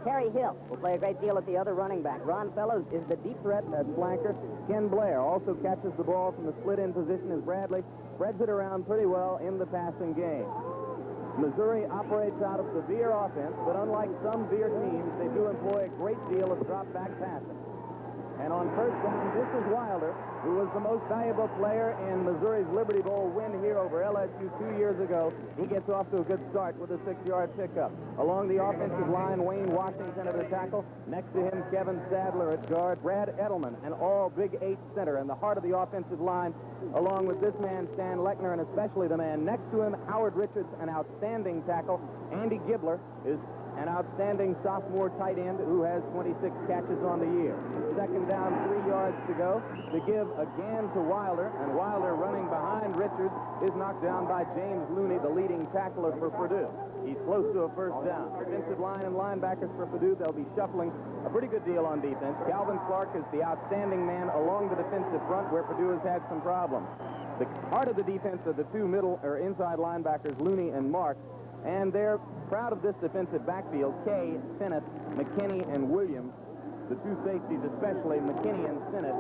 Terry Hill will play a great deal at the other running back. Ron Fellows is the deep threat at flanker. Ken Blair also catches the ball from the split-end position as Bradley spreads it around pretty well in the passing game. Missouri operates out of the veer offense, but unlike some veer teams, they do employ a great deal of drop-back passing. And on first down, this is Wilder, who was the most valuable player in Missouri's Liberty Bowl win here over LSU 2 years ago. He gets off to a good start with a 6-yard pickup. Along the offensive line, Wayne Washington at the tackle. Next to him, Kevin Sadler at guard. Brad Edelman, an all-Big 8 center in the heart of the offensive line, along with this man, Stan Lechner, and especially the man next to him, Howard Richards, an outstanding tackle. Andy Gibbler is an outstanding sophomore tight end who has 26 catches on the year. Second down, 3 yards to go. To give again to Wilder, and Wilder running behind Richards is knocked down by James Looney, the leading tackler for Purdue. He's close to a first down. Defensive line and linebackers for Purdue, they'll be shuffling a pretty good deal on defense. Calvin Clark is the outstanding man along the defensive front where Purdue has had some problems. The heart of the defense are the two middle or inside linebackers, Looney and Mark, and they're proud of this defensive backfield. Kay, Sinnott, McKinney, and Williams, the two safeties especially, McKinney and Sinnott,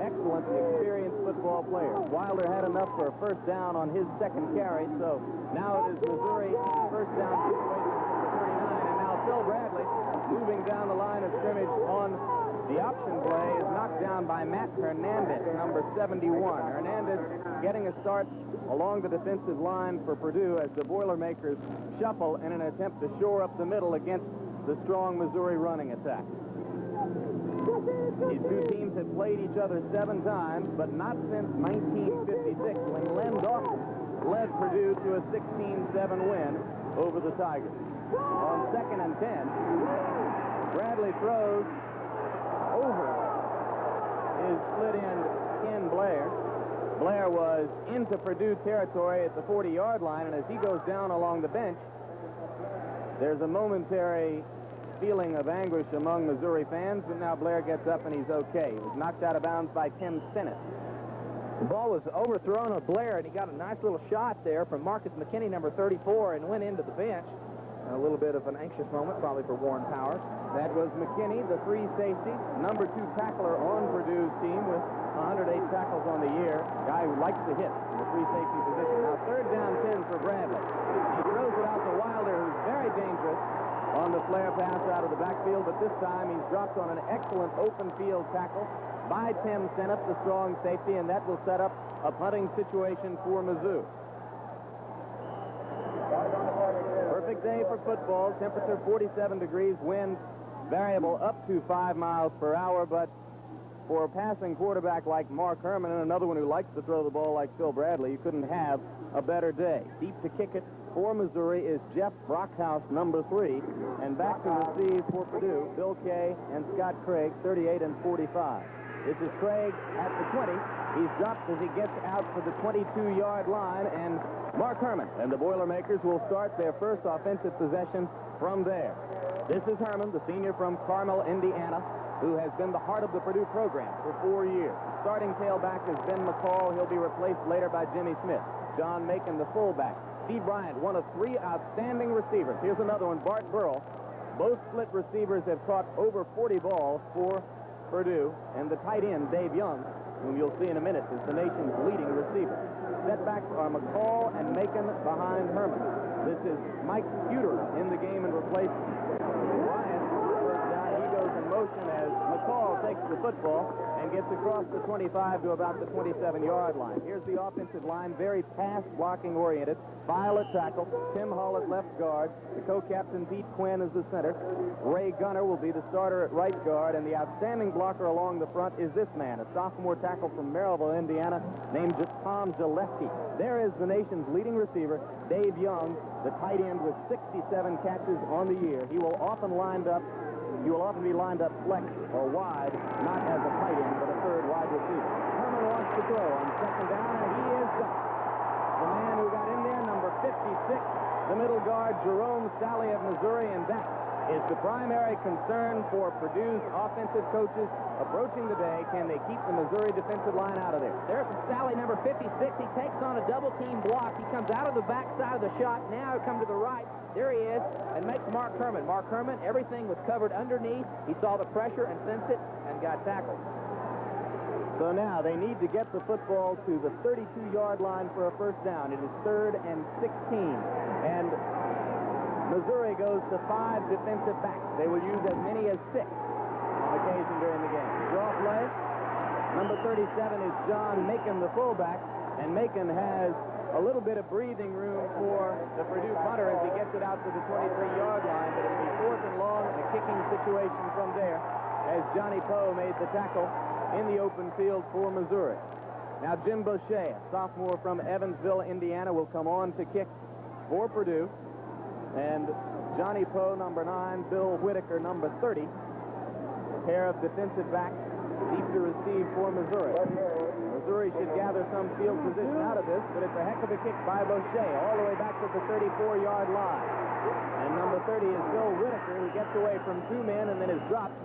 excellent, experienced football players. Wilder had enough for a first down on his second carry, so now it is Missouri in first down situation from the 39, and now Phil Bradley moving down the line of scrimmage on the option play is knocked down by Matt Hernandez, number 71. Hernandez getting a start along the defensive line for Purdue as the Boilermakers shuffle in an attempt to shore up the middle against the strong Missouri running attack. These two teams have played each other 7 times, but not since 1956 when Len Dawson led Purdue to a 16-7 win over the Tigers. On 2nd and 10, Bradley throws over his split end Ken Blair. Blair was into Purdue territory at the 40-yard line, and as he goes down along the bench, there's a momentary feeling of anguish among Missouri fans, but now Blair gets up and he's okay. He was knocked out of bounds by Tim Sinnott. The ball was overthrown of Blair, and he got a nice little shot there from Marcus McKinney, number 34, and went into the bench. A little bit of an anxious moment, probably for Warren Powers. That was McKinney, the free safety, number 2 tackler on Purdue's team with 108 tackles on the year. Guy who likes to hit in the free safety position. Now third down 10 for Bradley. He throws it out to Wilder, who's very dangerous on the flare pass out of the backfield, but this time he's dropped on an excellent open field tackle by Tim Sinnott, the strong safety, and that will set up a punting situation for Mizzou. Perfect day for football. Temperature 47 degrees, wind variable up to 5 miles per hour, but for a passing quarterback like Mark Herman and another one who likes to throw the ball like Phil Bradley, you couldn't have a better day. Deep to kick it for Missouri is Jeff Brockhouse, number 3, and back to receive for Purdue, Bill Kay and Scott Craig, 38 and 45. This is Craig at the 20. He's dropped as he gets out for the 22-yard line, and Mark Herman and the Boilermakers will start their first offensive possession from there. This is Herman, the senior from Carmel, Indiana, who has been the heart of the Purdue program for 4 years. Starting tailback is Ben McCall. He'll be replaced later by Jimmy Smith. John Macon, the fullback. Steve Bryant, one of 3 outstanding receivers. Here's another one, Bart Burrell. Both split receivers have caught over 40 balls for Purdue, and the tight end, Dave Young, whom you'll see in a minute, is the nation's leading receiver. Setbacks are McCall and Macon behind Herman. This is Mike Scuder in the game and replaced Bryant. He goes in motion as McCall takes the football and gets across the 25 to about the 27-yard line. Here's the offensive line, very pass-blocking oriented. File at tackle. Tim Hull at left guard. The co-captain Pete Quinn is the center. Ray Gunner will be the starter at right guard, and the outstanding blocker along the front is this man, a sophomore tackle from Maryville, Indiana, named Tom Zaleski. There is the nation's leading receiver, Dave Young, the tight end with 67 catches on the year. He will often be lined up flex or wide, not as a tight end, but a third wide receiver. Herman wants to throw on second down, and he is done. The man who got in there, number 56, the middle guard, Jerome Sally of Missouri, and that is the primary concern for Purdue's offensive coaches approaching the day. Can they keep the Missouri defensive line out of there? There's Sally, number 56. He takes on a double-team block. He comes out of the backside of the shot. Now he comes to the right. There he is, and makes Mark Herman. Mark Herman, everything was covered underneath. He saw the pressure and sensed it and got tackled. So now they need to get the football to the 32-yard line for a first down. It is 3rd and 16. And Missouri goes to 5 defensive backs. They will use as many as 6 on occasion during the game. Draw play. Number 37 is John Macon, the fullback. And Macon has a little bit of breathing room for the Purdue punter as he gets it out to the 23-yard line. But it'll be 4th and long and a kicking situation from there as Johnny Poe made the tackle in the open field for Missouri. Now Jim Boucher, a sophomore from Evansville, Indiana, will come on to kick for Purdue. And Johnny Poe, number 9, Bill Whitaker, number 30. A pair of defensive backs deep to receive for Missouri. Missouri should gather some field position out of this, but it's a heck of a kick by Boucher all the way back to the 34-yard line. And number 30 is Bill Whitaker, who gets away from 2 men and then is dropped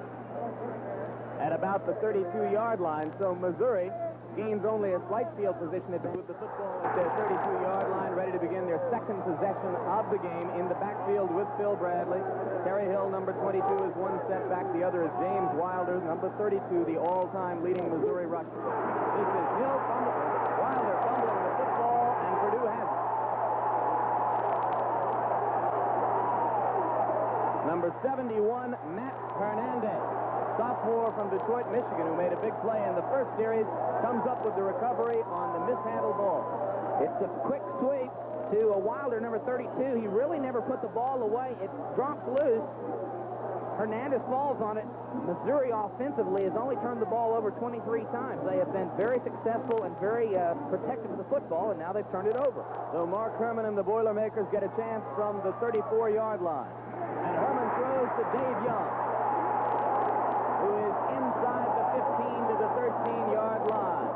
at about the 32-yard line. So Missouri gains only a slight field position with the football at their 32-yard line, ready to begin their second possession of the game in the backfield with Phil Bradley. Terry Hill, number 22, is one setback. The other is James Wilder, number 32, the all-time leading Missouri rusher. This is Hill fumbling, Wilder fumbling the football, and Purdue has it. Number 71, Matt Hernandez, sophomore from Detroit, Michigan, who made a big play in the first series, comes up with the recovery on the mishandled ball. It's a quick sweep to a Wilder, number 32. He really never put the ball away. It drops loose. Hernandez falls on it. Missouri offensively has only turned the ball over 23 times. They have been very successful and very protective of the football, and now they've turned it over. So Mark Herman and the Boilermakers get a chance from the 34-yard line. And Herman throws to Dave Young, who is inside the 15 to the 13-yard line.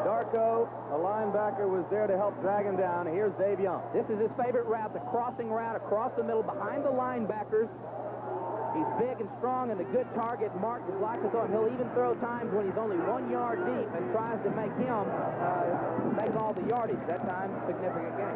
Darko, the linebacker, was there to help drag him down. Here's Dave Young. This is his favorite route, the crossing route across the middle behind the linebackers. He's big and strong and a good target. Mark is like to throw him. He'll even throw times when he's only 1 yard deep and tries to make him make all the yardage. That time, significant gain.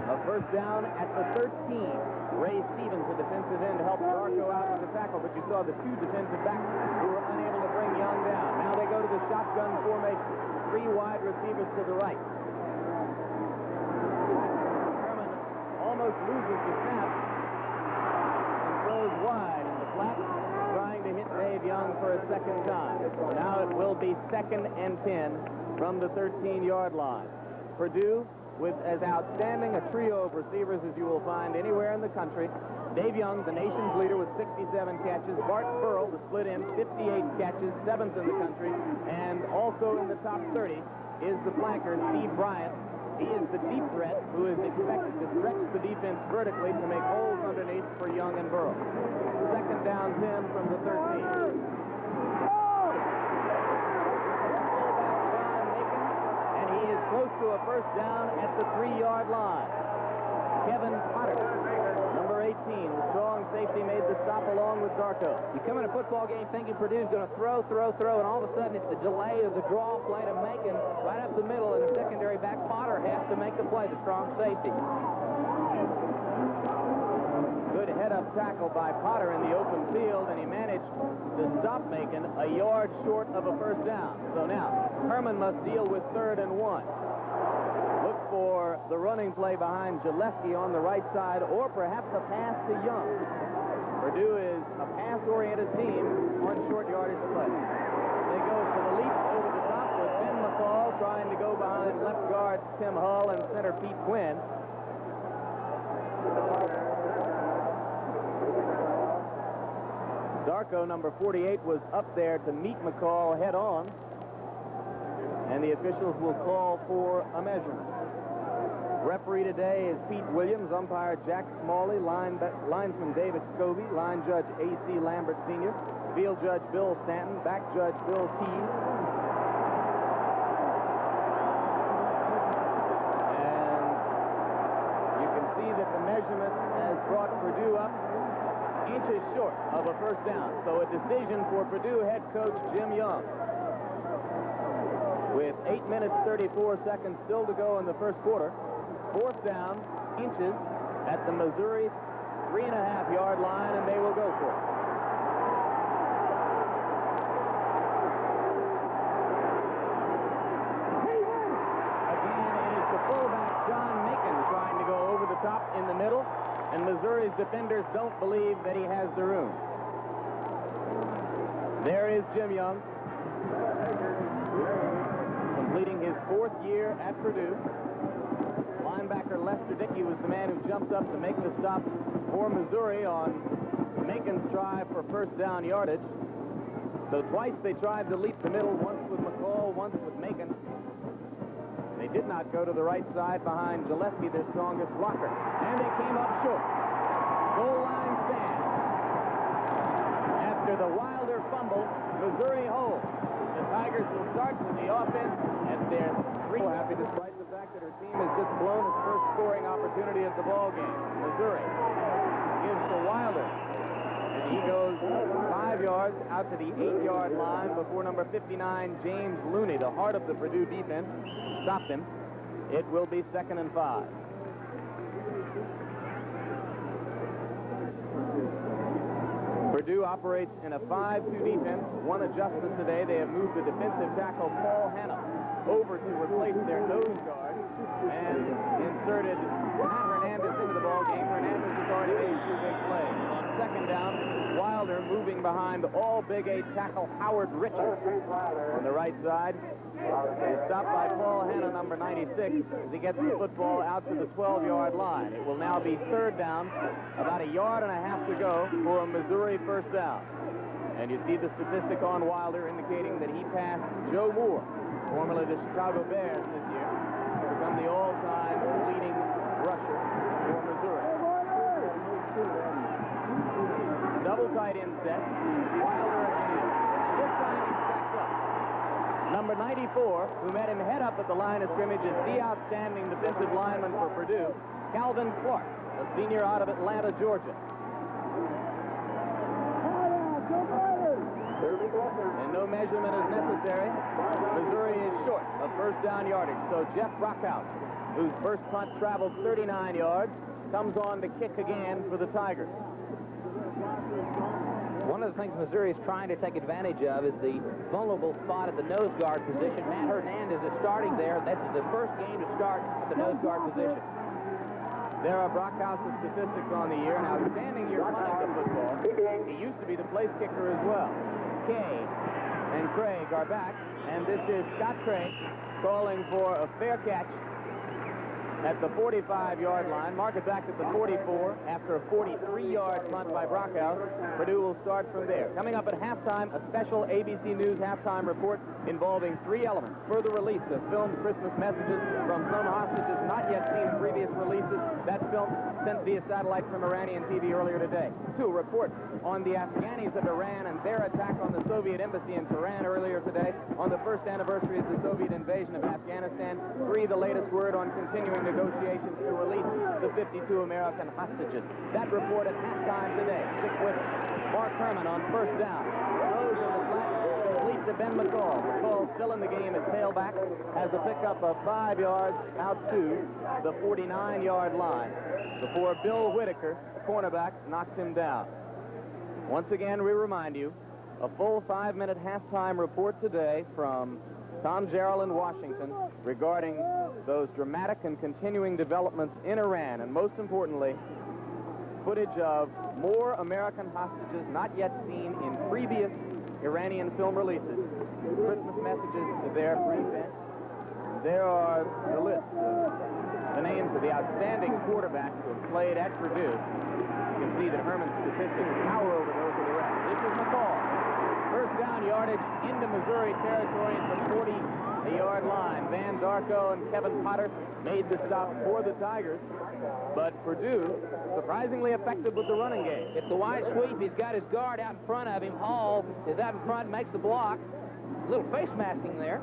A first down at the 13. Ray Stevens, the defensive end, helped Darko out with the tackle, but you saw the 2 defensive backs who were unable to bring Young down. Now they go to the shotgun formation. 3 wide receivers to the right. Herman almost loses the snap and throws wide in the flat, trying to hit Dave Young for a second time. Now it will be 2nd and 10 from the 13-yard line. Purdue with as outstanding a trio of receivers as you will find anywhere in the country. Dave Young, the nation's leader, with 67 catches. Bart Burrell, the split end, 58 catches, 7th in the country. And also in the top 30 is the flanker, Steve Bryant. He is the deep threat who is expected to stretch the defense vertically to make holes underneath for Young and Burrell. 2nd down 10 from the 13. Close to a first down at the 3-yard line. Kevin Potter, number 18, the strong safety, made the stop along with Darko. You come in a football game thinking Purdue's going to throw, and all of a sudden it's the delay of the draw play to Macon right up the middle, and the secondary back Potter has to make the play, the strong safety. Good head-up tackle by Potter in the open field, and he managed to stop Macon a yard short of a first down. So now Herman must deal with 3rd and 1. Look for the running play behind Gillespie on the right side, or perhaps a pass to Young. Purdue is a pass-oriented team on short yardage play. They go for the leap over the top with Ben McCall trying to go behind left guard Tim Hull and center Pete Quinn. Darko, number 48, was up there to meet McCall head-on, and the officials will call for a measurement. Referee today is Pete Williams, umpire Jack Smalley, linesman David Scobie, line judge A.C. Lambert Sr., field judge Bill Stanton, back judge Bill Tees. And you can see that the measurement has brought Purdue up inches short of a first down. So a decision for Purdue head coach Jim Young. With 8 minutes 34 seconds still to go in the first quarter, 4th down, inches at the Missouri 3.5-yard line, and they will go for it. Again, it is the fullback, John Macon, trying to go over the top in the middle, and Missouri's defenders don't believe that he has the room. There is Jim Young, completing his 4th year at Purdue. Linebacker Lester Dickey was the man who jumped up to make the stop for Missouri on Macon's try for 1st down yardage. So twice they tried to leap the middle, once with McCall, once with Macon. They did not go to the right side behind Gillespie, their strongest blocker. And they came up short. Goal line stand. After the Wilder fumble, Missouri holds. The Tigers will start with the offense as they're happy despite the fact that her team has just blown its first scoring opportunity of the ball game. Missouri gives to Wilder, and he goes 5 yards out to the 8-yard line before number 59, James Looney, the heart of the Purdue defense, stopped him. It will be 2nd and 5. Purdue operates in a 5-2 defense. One adjustment today. They have moved the defensive tackle Paul Hanna over to replace their nose guard and inserted Matt Hernandez into the ball game. Hernandez has already made 2 big plays. On 2nd down, Wilder moving behind all Big 8 tackle Howard Richards on the right side. Is stopped by Paul Hanna, number 96, as he gets the football out to the 12-yard line. It will now be 3rd down, about 1.5 yards to go for a Missouri 1st down. And you see the statistic on Wilder indicating that he passed Joe Moore, formerly the Chicago Bears this year, to become the all-time leading rusher for Missouri. Double tight end set. Wilder again. This time he's backed up. Number 94, who met him head up at the line of scrimmage, is the outstanding defensive lineman for Purdue, Calvin Clark, a senior out of Atlanta, Georgia. And no measurement is necessary. Missouri is short of 1st down yardage. So Jeff Brockhouse, whose first punt traveled 39 yards, comes on to kick again for the Tigers. One of the things Missouri is trying to take advantage of is the vulnerable spot at the nose guard position. Matt Hernandez is starting there. This is the first game to start at the nose guard position. There are Brockhouse's statistics on the year. An outstanding year punting the football. He used to be the place kicker as well. Kay and Craig are back, and this is Scott Craig calling for a fair catch at the 45-yard line. Mark it back at the 44 after a 43-yard punt by Brockhouse. Purdue will start from there. Coming up at halftime, a special ABC News halftime report involving 3 elements. Further release of filmed Christmas messages from some hostages not yet seen previous releases. That film sent via satellite from Iranian TV earlier today. 2, a report on the Afghanis of Iran and their attack on the Soviet embassy in Tehran earlier today on the 1st anniversary of the Soviet invasion of Afghanistan. 3, the latest word on continuing negotiations to release the 52 American hostages. That report at halftime today. Stick with it. Mark Herman on 1st down. Throws in the flat, complete to Ben McCall. McCall still in the game at tailback, has a pickup of 5 yards out to the 49-yard line before Bill Whitaker, cornerback, knocks him down. Once again, we remind you, a full 5-minute halftime report today from Tom Jarrell in Washington regarding those dramatic and continuing developments in Iran, and most importantly, footage of more American hostages not yet seen in previous Iranian film releases. Christmas messages to their free bench. There are the list of the names of the outstanding quarterbacks who have played at Purdue. You can see that Herman's statistics tower over those of the rest. This is McCall. 1st down yardage into Missouri territory at the 40-yard line. Van Darko and Kevin Potter made the stop for the Tigers, but Purdue surprisingly effective with the running game. It's a wide sweep. He's got his guard out in front of him. Hall is out in front, makes the block. A little face masking there.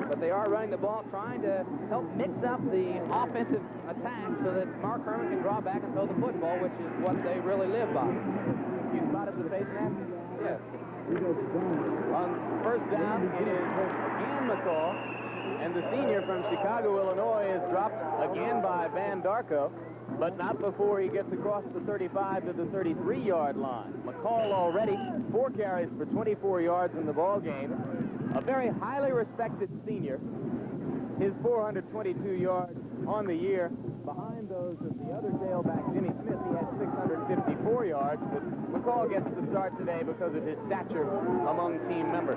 But they are running the ball, trying to help mix up the offensive attack so that Mark Herman can draw back and throw the football, which is what they really live by. You spotted the face mask? Yes. On 1st down, it is again McCall, And the senior from Chicago, Illinois, is dropped again by Van Darko, but not before he gets across the 35 to the 33-yard line. McCall already 4 carries for 24 yards in the ball game. A very highly respected senior. His 422 yards on the year. Behind those of the other tailback, Jimmy Smith, he had 654 yards, but McCall gets the start today because of his stature among team members.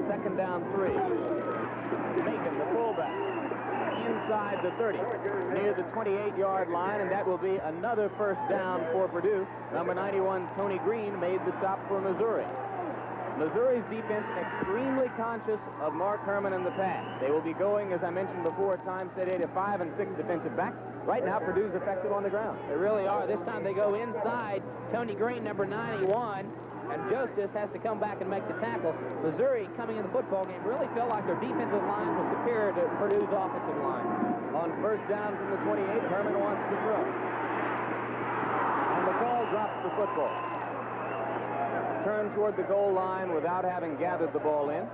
Second down 3. Macon, the fullback, inside the 30, near the 28-yard line, and that will be another first down for Purdue. Number 91, Tony Green, made the stop for Missouri. Missouri's defense extremely conscious of Mark Herman in the pass. They will be going, as I mentioned before, at times set 8 of 5 and 6 defensive backs. Right now, Purdue's effective on the ground. They really are. This time they go inside. Tony Green, number 91, and Justice has to come back and make the tackle. Missouri, coming in the football game, really felt like their defensive line was superior to Purdue's offensive line. On first down from the 28, Herman wants to throw. And McCall drops the football. Turn toward the goal line without having gathered the ball in.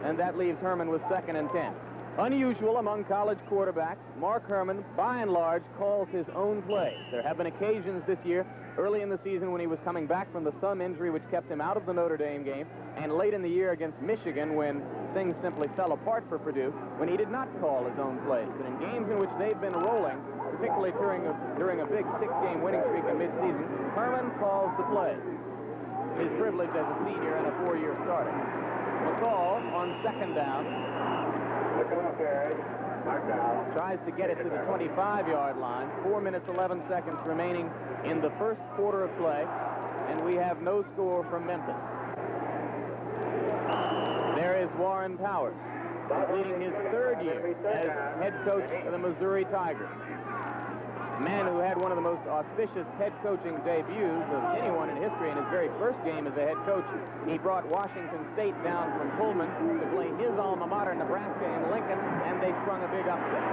And that leaves Herman with 2nd and 10. Unusual among college quarterbacks, Mark Herman, by and large, calls his own plays. There have been occasions this year, early in the season, when he was coming back from the thumb injury which kept him out of the Notre Dame game, and late in the year against Michigan when things simply fell apart for Purdue, when he did not call his own plays. But in games in which they've been rolling, particularly during a big 6-game winning streak in midseason, Herman calls the plays. His privilege as a senior and a 4-year starter. McCall on second down. Tries to get it to the 25-yard line. 4 minutes, 11 seconds remaining in the first quarter of play, and we have no score from Memphis. There is Warren Powers, completing his 3rd year as head coach of the Missouri Tigers. A man who had one of the most auspicious head coaching debuts of anyone in history. In his very first game as a head coach, he brought Washington State down from Pullman to play his alma mater, Nebraska, in Lincoln, and they sprung a big upset.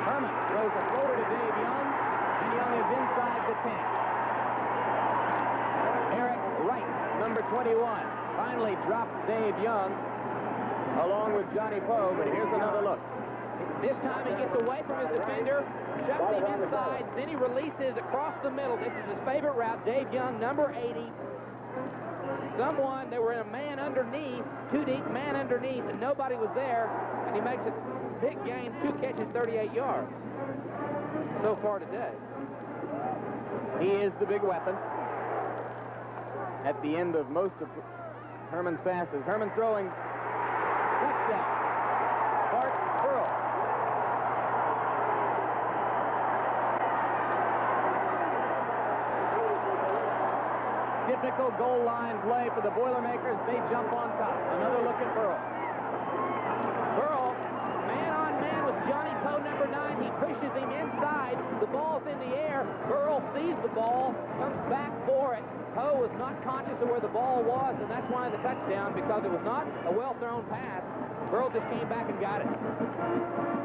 Herman throws a floater to Dave Young, and Young is inside the 10. Eric Wright, number 21, finally dropped Dave Young along with Johnny Poe, but here's another look. This time he gets away from his defender, shoves him inside, then he releases across the middle. This is his favorite route. Dave Young, number 80. They were in a man underneath, 2 deep, man underneath, and nobody was there, and he makes a big gain, 2 catches, 38 yards. So far today. He is the big weapon at the end of most of Herman's passes. Herman throwing touchdown. Bart Burrow. Typical goal line play for the Boilermakers. They jump on top. Another look at Burrow. Burrow, man-on-man with Johnny Poe, number 9. He pushes him inside. The ball's in the air. Burrow sees the ball, comes back for it. Poe was not conscious of where the ball was, and that's why the touchdown, because it was not a well-thrown pass. Burrow just came back and got it.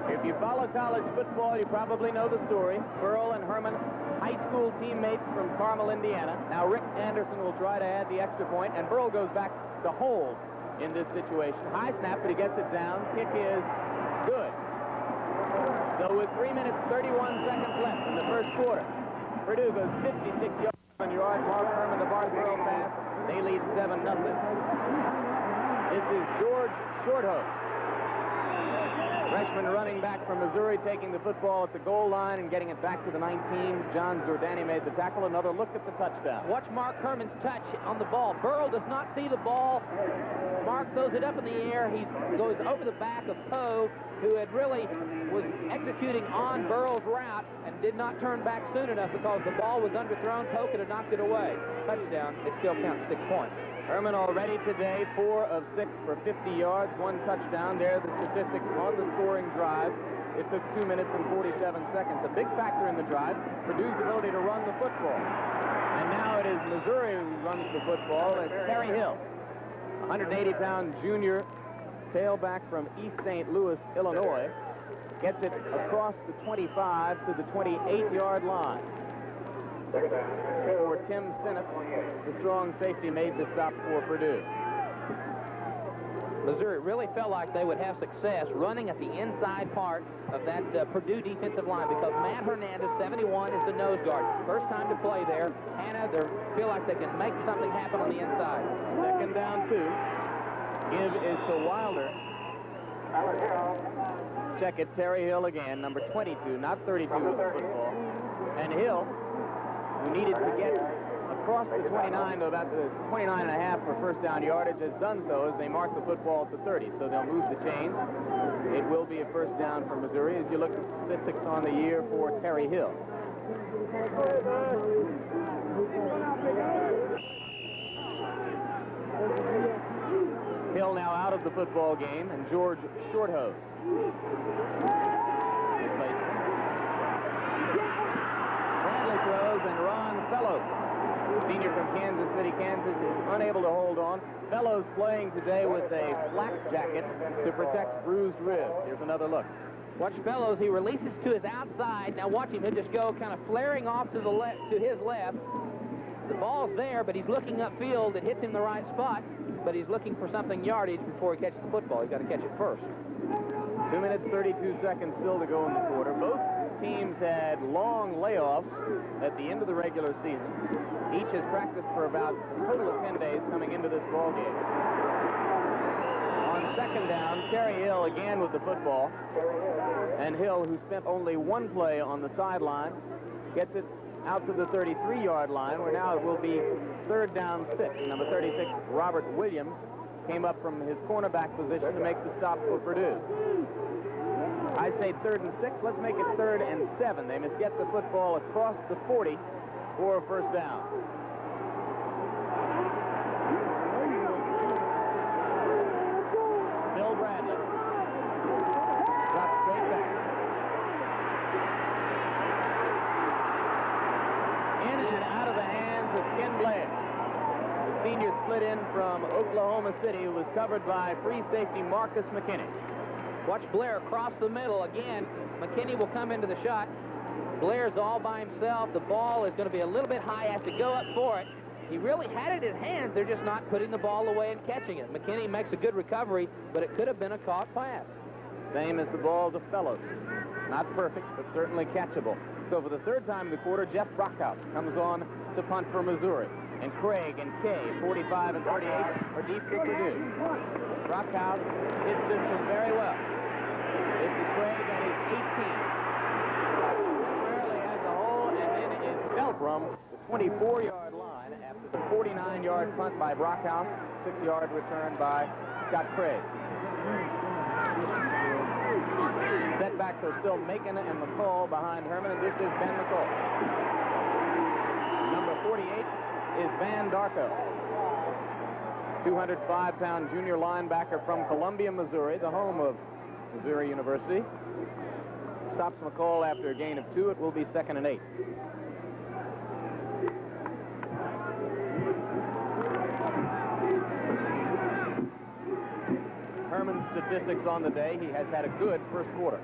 If you follow college football, you probably know the story. Burrow and Herman, high school teammates from Carmel, Indiana. Now Rick Anderson will try to add the extra point, and Burrow goes back to hold in this situation. High snap, but he gets it down. Kick is good. So with 3 minutes, 31 seconds left in the first quarter, Purdue goes 56 yards. Mark Herman, the Bart Burrow pass. They lead 7-0. This is George Shorthouse, freshman running back from Missouri, taking the football at the goal line and getting it back to the 19. John Zordani made the tackle. Another look at the touchdown. Watch Mark Herman's touch on the ball. Burrow does not see the ball. Mark throws it up in the air. He goes over the back of Poe, who had really was executing on Burrow's route and did not turn back soon enough because the ball was underthrown. Poe could have knocked it away. Touchdown. It still counts 6 points. Herman already today 4 of 6 for 50 yards, 1 touchdown. There are the statistics on the scoring drive. It took 2 minutes and 47 seconds. A big factor in the drive, Purdue's ability to run the football. And now it is Missouri who runs the football. It's Terry Hill, 180-pound junior tailback from East St. Louis, Illinois. Gets it across the 25 to the 28-yard line. For Tim Sinnott, the strong safety, made the stop for Purdue. Missouri really felt like they would have success running at the inside part of that Purdue defensive line because Matt Hernandez, 71, is the nose guard. First time to play there. Hannah, they feel like they can make something happen on the inside. Second down, 2. Give is to Wilder. Check it, Terry Hill again, number 22, not 32 with the football. And Hill, who needed to get across the 29 to about the 29.5 for first down yardage, has done so as they mark the football at the 30. So they'll move the chains. It will be a first down for Missouri as you look at the statistics on the year for Terry Hill. Hill now out of the football game, and George Shorthose. Bradley throws, and Ron Fellows, senior from Kansas City, Kansas, is unable to hold on. Fellows playing today with a flak jacket to protect bruised ribs. Here's another look. Watch Fellows. He releases to his outside. Now watch him. He'll just go kind of flaring off to the left, to his left. The ball's there, but he's looking upfield. It hits him the right spot, but he's looking for something yardage before he catches the football. He's got to catch it first. 2 minutes, 32 seconds still to go in the quarter. Both teams had long layoffs at the end of the regular season. Each has practiced for about a total of 10 days coming into this ball game. On second down, Terry Hill again with the football. And Hill, who spent only one play on the sideline, gets it out to the 33-yard line, where now it will be third down 6. Number 36, Robert Williams, came up from his cornerback position to make the stop for Purdue. I say third and 6. Let's make it third and 7. They must get the football across the 40 for a first down. Bill Bradley. Drops straight back. In and out of the hands of Ken Blair. The senior split in from Oklahoma City, who was covered by free safety Marcus McKinney. Watch Blair across the middle. Again, McKinney will come into the shot. Blair's all by himself. The ball is going to be a little bit high. Has to go up for it. He really had it in his hands. They're just not putting the ball away and catching it. McKinney makes a good recovery, but it could have been a caught pass. Same as the ball to Fellows. Not perfect, but certainly catchable. So for the third time in the quarter, Jeff Brockhouse comes on to punt for Missouri. And Craig and Kay, 45 and 38, are deep for Purdue. Brockhouse hits this one very well. This is Craig at his 18. Temporarily has a hole, and then it is fell from the 24-yard line after the 49-yard punt by Brockhouse, 6-yard return by Scott Craig. Setbacks are still Macon and McCall behind Herman, and this is Ben McCall. Number 48 is Van Darko, 205-pound junior linebacker from Columbia, Missouri, the home of Missouri University. Stops McCall after a gain of 2. It will be 2nd and 8. Herman's statistics on the day: he has had a good first quarter.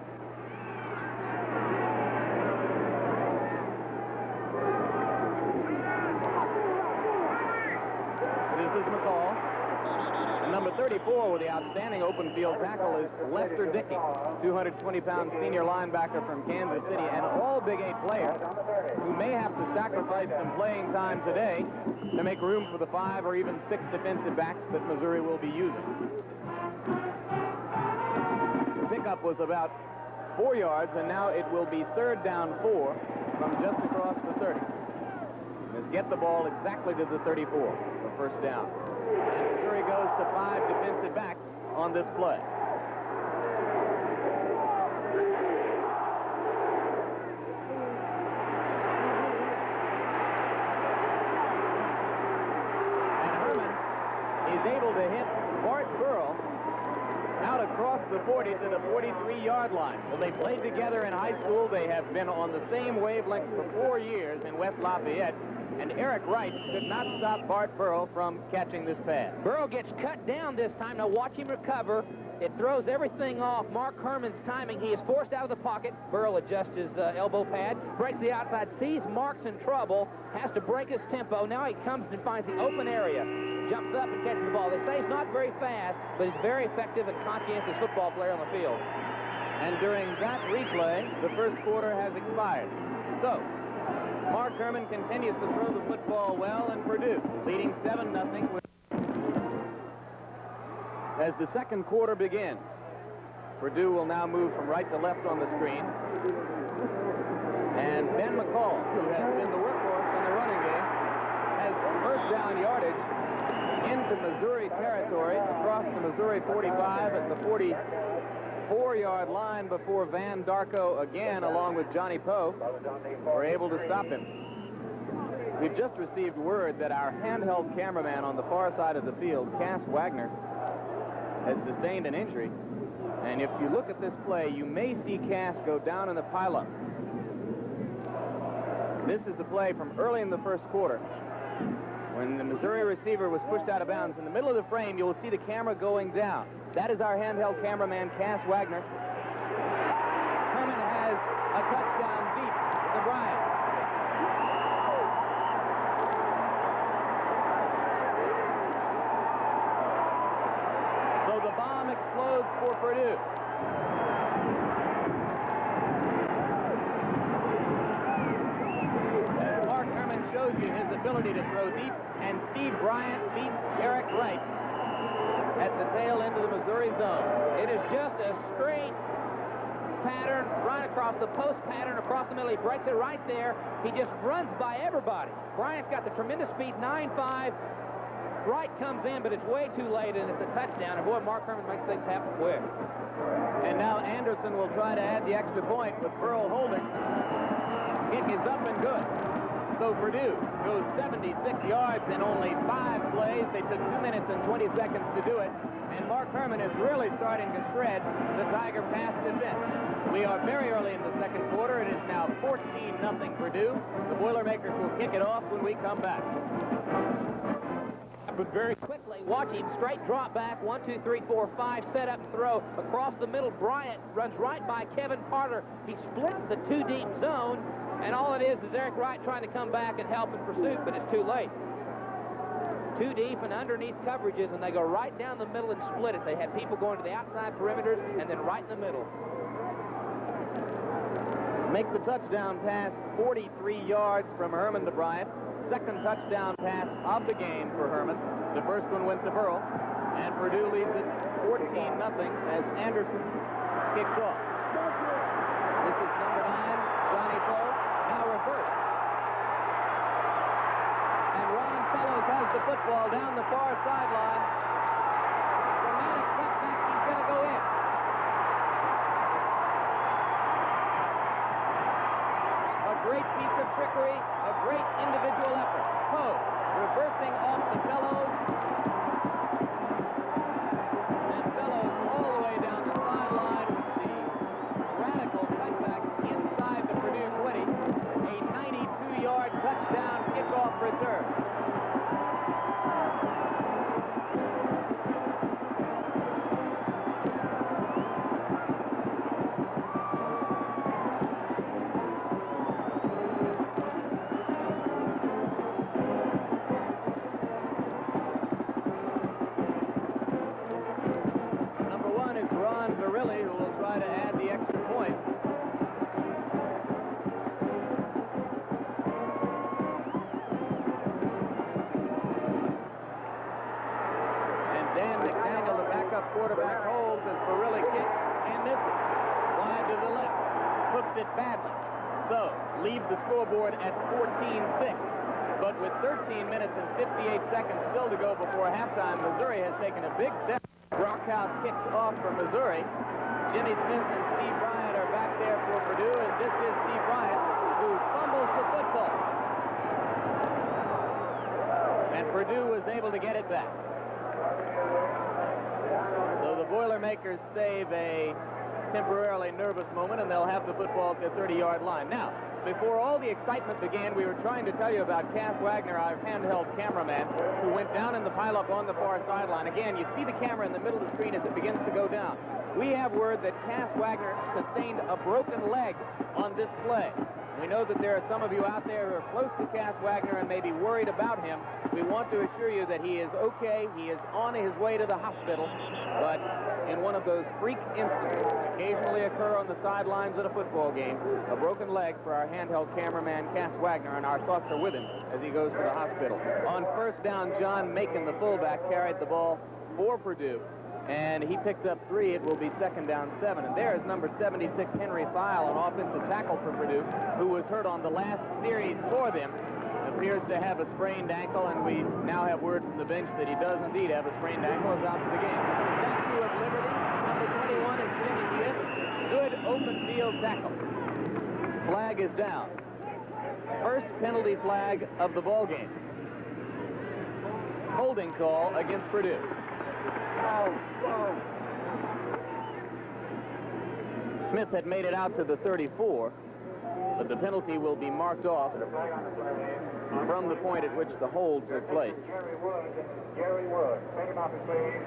This is McCall. And number 34 with the outstanding open field tackle is Lester Dickey, 220-pound senior linebacker from Kansas City, an all Big 8 player who may have to sacrifice some playing time today to make room for the 5 or even 6 defensive backs that Missouri will be using. The pickup was about 4 yards, and now it will be third down 4 from just across the 30. Let's get the ball exactly to the 34 for first down. And Missouri goes to 5 defensive backs on this play. And Herman is able to hit Bart Burrell out across the 40 to the 43-yard line. Well, they played together in high school. They have been on the same wavelength for 4 years in West Lafayette. And Eric Wright could not stop Bart Burrell from catching this pass. Burrow gets cut down this time. Now watch him recover. It throws everything off Mark Herman's timing. He is forced out of the pocket. Burrow adjusts his elbow pad, breaks the outside, sees Mark's in trouble, has to break his tempo. Now he comes and finds the open area, jumps up and catches the ball. They say he's not very fast, but he's very effective and conscientious football player on the field. And during that replay, the first quarter has expired. So, Mark Herman continues to throw the football well, and Purdue leading 7-0. As the second quarter begins, Purdue will now move from right to left on the screen. And Ben McCall, who has been the workhorse in the running game, has first down yardage into Missouri territory across the Missouri 45 at the 44-yard line before Van Darko again, along with Johnny Poe, were able to stop him. We've just received word that our handheld cameraman on the far side of the field, Cass Wagner, has sustained an injury. And if you look at this play, you may see Cass go down in the pileup. This is the play from early in the first quarter, when the Missouri receiver was pushed out of bounds. In the middle of the frame, you will see the camera going down. That is our handheld cameraman, Cass Wagner. Herman has a touchdown deep to Bryant. So the bomb explodes for Purdue. As Mark Herman shows you his ability to throw deep, and Steve Bryant beats Eric Wright at the tail end of the Missouri zone. It is just a straight pattern right across the post pattern across the middle. He breaks it right there. He just runs by everybody. Bryant's got the tremendous speed, 9.5. Wright comes in, but it's way too late, and it's a touchdown. And boy, Mark Herman makes things happen quick. And now Anderson will try to add the extra point with Burl holding. Kick is up and good. So Purdue goes 76 yards in only 5 plays. They took 2 minutes and 20 seconds to do it. And Mark Herman is really starting to shred the Tiger pass defense. We are very early in the second quarter. It is now 14-0 Purdue. The Boilermakers will kick it off when we come back. But very quickly, watch him straight drop back, 1, 2, 3, 4, 5, set up and throw across the middle. Bryant runs right by Kevin Carter. He splits the 2-deep zone, and all it is Eric Wright trying to come back and help in pursuit, but it's too late. 2 deep and underneath coverages, and they go right down the middle and split it. They had people going to the outside perimeters and then right in the middle. Make the touchdown pass 43 yards from Herman to Bryant. Second touchdown pass of the game for Herman. The first one went to Burl, and Purdue leads it 14-0 as Anderson kicks off. This is number 9, Johnny Poe, now reversed. And Ron Fellows has the football down the far sideline. Dramatic cutback, he's going to go in. A great piece of trickery, a great individual effort. Poe reversing off the Fellows. And Fellows all the way down the sideline with the radical cutback inside the Purdue 20. A 92-yard touchdown kickoff return. Quarterback holds as Barilli kicks and misses. Wide to the left. Hooks it badly. So, leaves the scoreboard at 14-6. But with 13 minutes and 58 seconds still to go before halftime, Missouri has taken a big step. Brockhouse kicks off for Missouri. Jimmy Smith and Steve Bryant are back there for Purdue, and this is Steve Bryant who fumbles the football. And Purdue was able to get it back. So the Boilermakers save a temporarily nervous moment, and they'll have the football at the 30-yard line. Now, before all the excitement began, we were trying to tell you about Cass Wagner, our handheld cameraman, who went down in the pileup on the far sideline. Again, you see the camera in the middle of the screen as it begins to go down. We have word that Cass Wagner sustained a broken leg on this play. We know that there are some of you out there who are close to Cass Wagner and may be worried about him. We want to assure you that he is okay. He is on his way to the hospital, but in one of those freak instances that occasionally occur on the sidelines at a football game, a broken leg for our handheld cameraman, Cass Wagner, and our thoughts are with him as he goes to the hospital. On first down, John Macon, the fullback, carried the ball for Purdue, and he picked up 3. It will be second down 7. And there is number 76, Henry File, an offensive tackle for Purdue, who was hurt on the last series for them. Appears to have a sprained ankle, and we now have word from the bench that he does indeed have a sprained ankle. Is out for the game. Statue of Liberty, number 21 is Jimmy Smith. Good open field tackle. Flag is down. First penalty flag of the ball game. Holding call against Purdue. Smith had made it out to the 34, but the penalty will be marked off from the point at which the hold took place. Gary Wood, take him off his feet.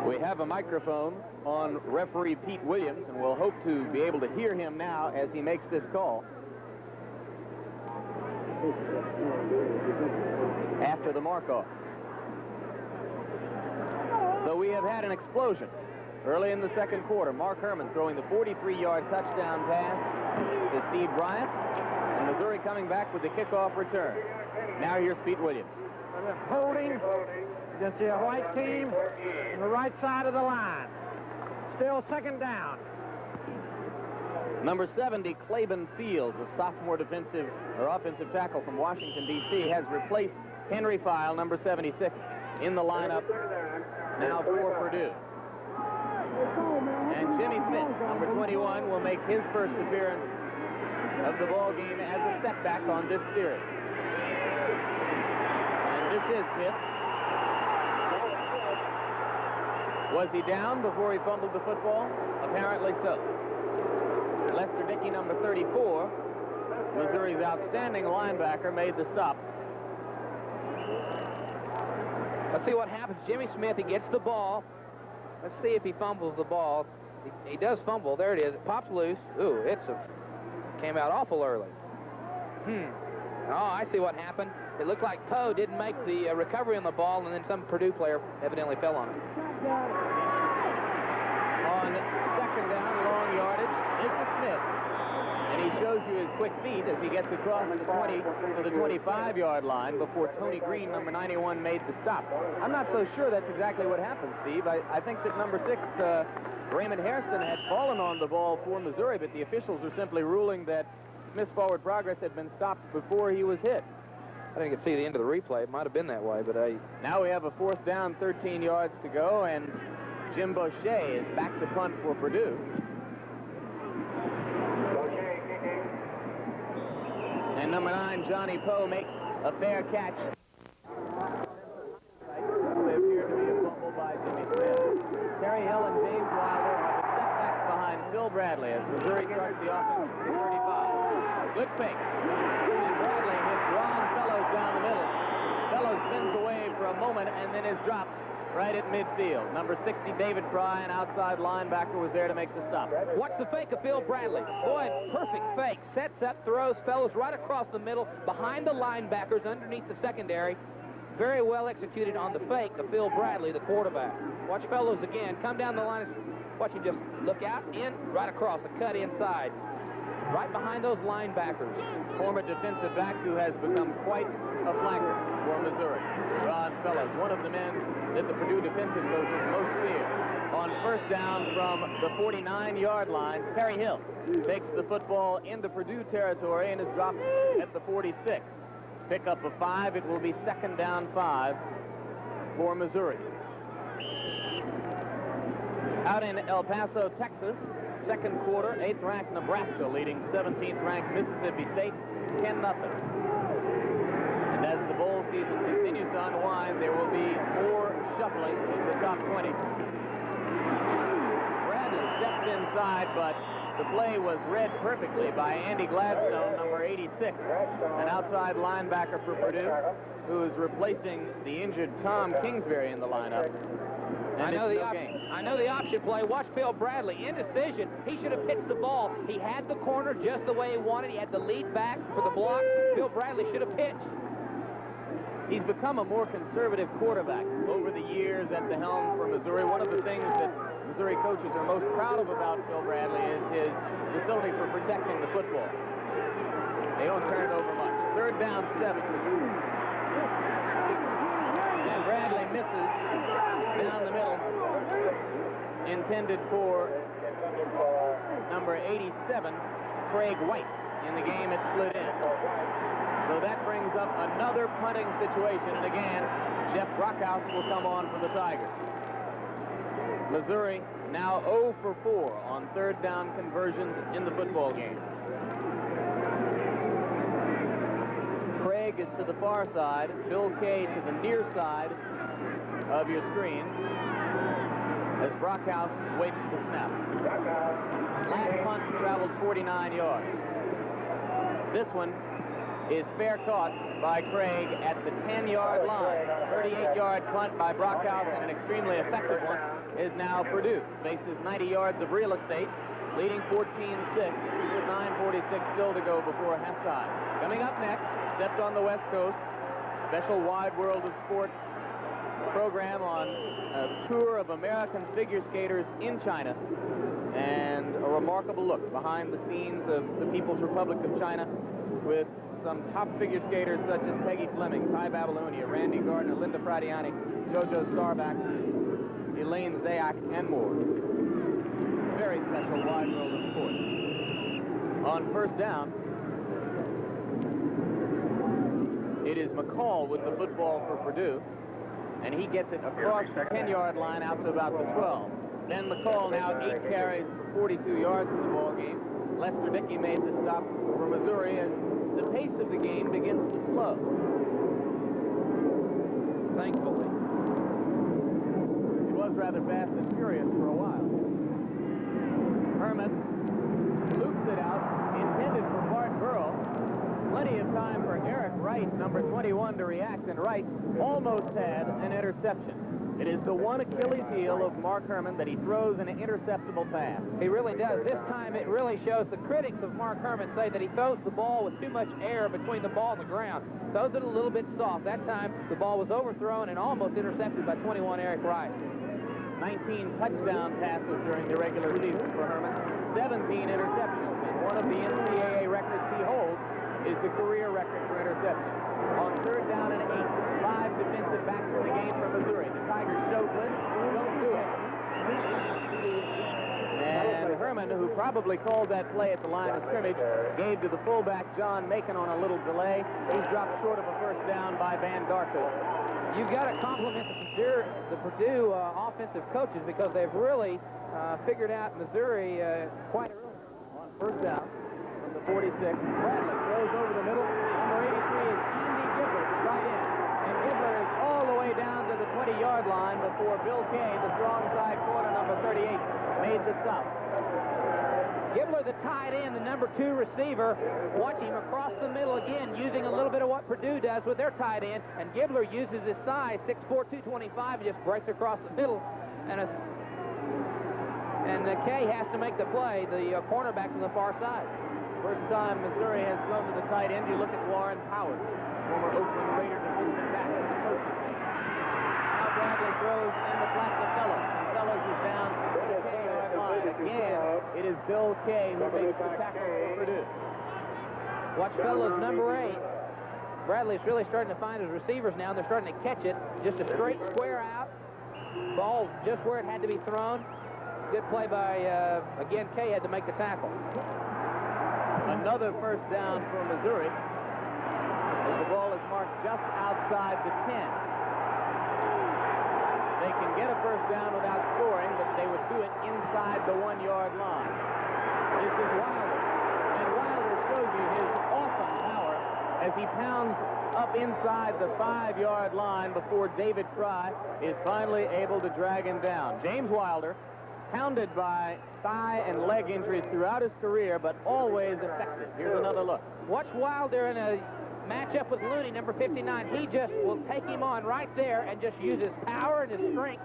We have a microphone on referee Pete Williams, and we'll hope to be able to hear him now as he makes this call. After the mark-off. So we have had an explosion early in the second quarter. Mark Herman throwing the 43-yard touchdown pass to Steve Bryant, and Missouri coming back with the kickoff return. Now here's Pete Williams. Holding against the white team on the right side of the line. Still second down. Number 70, Claiborne Fields, a sophomore defensive or offensive tackle from Washington, D.C., has replaced Henry File, number 76, in the lineup now for Purdue. And Jimmy Smith, number 21, will make his first appearance of the ball game as a setback on this series. And this is Smith. Was he down before he fumbled the football? Apparently so. Lester Dickey, number 34, Missouri's outstanding linebacker, made the stop. Let's see what happens. Jimmy Smith, he gets the ball. Let's see if he fumbles the ball. He does fumble. There it is. It pops loose. Ooh, came out awful early. Oh, I see what happened. It looked like Poe didn't make the recovery on the ball, and then some Purdue player evidently fell on it. On second down, long yardage, it's Smith. And he shows you his quick feet as he gets across the 20 to the 25-yard line before Tony Green, number 91, made the stop. I'm not so sure that's exactly what happened, Steve. I think that number 6, Raymond Hairston, had fallen on the ball for Missouri, but the officials are simply ruling that Smith's forward progress had been stopped before he was hit. I didn't get to see the end of the replay. It might have been that way, but Now we have a fourth down, 13 yards to go, and Jim Boucher is back to punt for Purdue. And number 9, Johnny Poe, makes a fair catch. They appear to be a fumble by Jimmy Smith. Terry Hill and James Wilder are the setbacks behind Phil Bradley as Missouri starts the offense at the 35. Good fake. And Bradley hits Ron Fellows down the middle. Fellows spins away for a moment and then is dropped right at midfield. Number 60, David Fry, an outside linebacker, was there to make the stop. Watch the fake of Phil Bradley. Boy, perfect fake. Sets up, throws, Fellows right across the middle, behind the linebackers, underneath the secondary. Very well executed on the fake of Phil Bradley, the quarterback. Watch Fellows again. Come down the line. Watch him just look out, in, right across, the cut inside. Right behind those linebackers. Former defensive back who has become quite a flanker for Missouri. Ron Fellows, one of the men that the Purdue defensive coaches most fear. On first down from the 49-yard line, Terry Hill takes the football into Purdue territory and is dropped at the 46. Pick up a 5. It will be second down 5 for Missouri. Out in El Paso, Texas, second quarter, 8th-ranked Nebraska leading 17th-ranked Mississippi State 10-0. And as the bowl season continues to unwind, there will be more shuffling in the top 20. Bradley stepped inside, but the play was read perfectly by Andy Gladstone, number 86, an outside linebacker for Purdue, who is replacing the injured Tom Kingsbury in the lineup. And I know the option play. Watch Bill Bradley. Indecision. He should have pitched the ball. He had the corner just the way he wanted. He had the lead back for the block. Bill Bradley should have pitched. He's become a more conservative quarterback over the years at the helm for Missouri. One of the things that Missouri coaches are most proud of about Bill Bradley is his facility for protecting the football. They don't turn it over much. 3rd down, 7. And Bradley misses down the middle. Intended for number 87, Craig White. In the game, it split in. So that brings up another punting situation. And again, Jeff Brockhouse will come on for the Tigers. Missouri now 0 for 4 on 3rd down conversions in the football game. Craig is to the far side. Bill Kay to the near side of your screen as Brockhouse waits the snap. Last punt traveled 49 yards. This one is fair caught by Craig at the 10-yard line. 38-yard punt by Brockhouse, and an extremely effective one is now Purdue. Faces 90 yards of real estate, leading 14-6 with 9:46 still to go before halftime. Coming up next, stepped on the West Coast, special Wide World of Sports program on a tour of American figure skaters in China, and a remarkable look behind the scenes of the People's Republic of China with some top figure skaters such as Peggy Fleming, Ty Babylonia, Randy Gardner, Linda Fradiani, JoJo Starback, Elaine Zayak, and more. Very special Wide World of Sports. On 1st down, it is McCall with the football for Purdue, and he gets it across the 10-yard line out to about the 12. Then McCall now 8 carries for 42 yards in the ball game. Lester Dickey made the stop for Missouri as the pace of the game begins to slow. Thankfully. It was rather fast and furious for a while. Herman loops it out, intended for Bart Burrow. Plenty of time for Eric Wright, number 21, to react, and Wright almost had an interception. It is the one Achilles heel of Mark Herman that he throws an interceptable pass. He really does. This time it really shows. The critics of Mark Herman say that he throws the ball with too much air between the ball and the ground. Throws it a little bit soft. That time the ball was overthrown and almost intercepted by 21 Eric Wright. 19 touchdown passes during the regular season for Herman. 17 interceptions. And one of the NCAA records he holds is the career record for interceptions. On 3rd down and 8, 5 defensive backs in the game for Missouri. The Tigers show blitz, don't do it. And Herman, who probably called that play at the line of scrimmage, gave to the fullback John Macon on a little delay. He's dropped short of a 1st down by Van Darko. You've got to compliment the Purdue offensive coaches because they've really figured out Missouri quite early. On 1st down from the 46, Bradley throws over the middle. Number 83 is Andy Gibler, right in. And Gibler is all the way down to the 20-yard line before Bill Kay, the strong side corner, number 38, made the stop. Gibler, the tight end, the number 2 receiver. Watch him across the middle again, using a little bit of what Purdue does with their tight end. And Gibler uses his size, 6'4", 225, and just breaks across the middle. And Kay has to make the play, the cornerback from the far side. First time Missouri has thrown to the tight end. You look at Warren Howard, former Oakland Raider defensive back. Now Bradley throws in the flat to Fellows. Fellows is down to the 10-yard line. Again, it is Bill Kay who makes the tackle for Purdue. Watch Fellows, number 8. Bradley's really starting to find his receivers now. They're starting to catch it. Just a straight square out. Ball just where it had to be thrown. Good play by, again, Kay had to make the tackle. Another 1st down for Missouri. As the ball is marked just outside the 10. They can get a 1st down without scoring, but they would do it inside the 1-yard line. This is Wilder. And Wilder shows you his awesome power as he pounds up inside the 5-yard line before David Fry is finally able to drag him down. James Wilder, pounded by thigh and leg injuries throughout his career, but always effective. Here's another look. Watch Wilder in a matchup with Looney, number 59. He just will take him on right there and just use his power and his strength,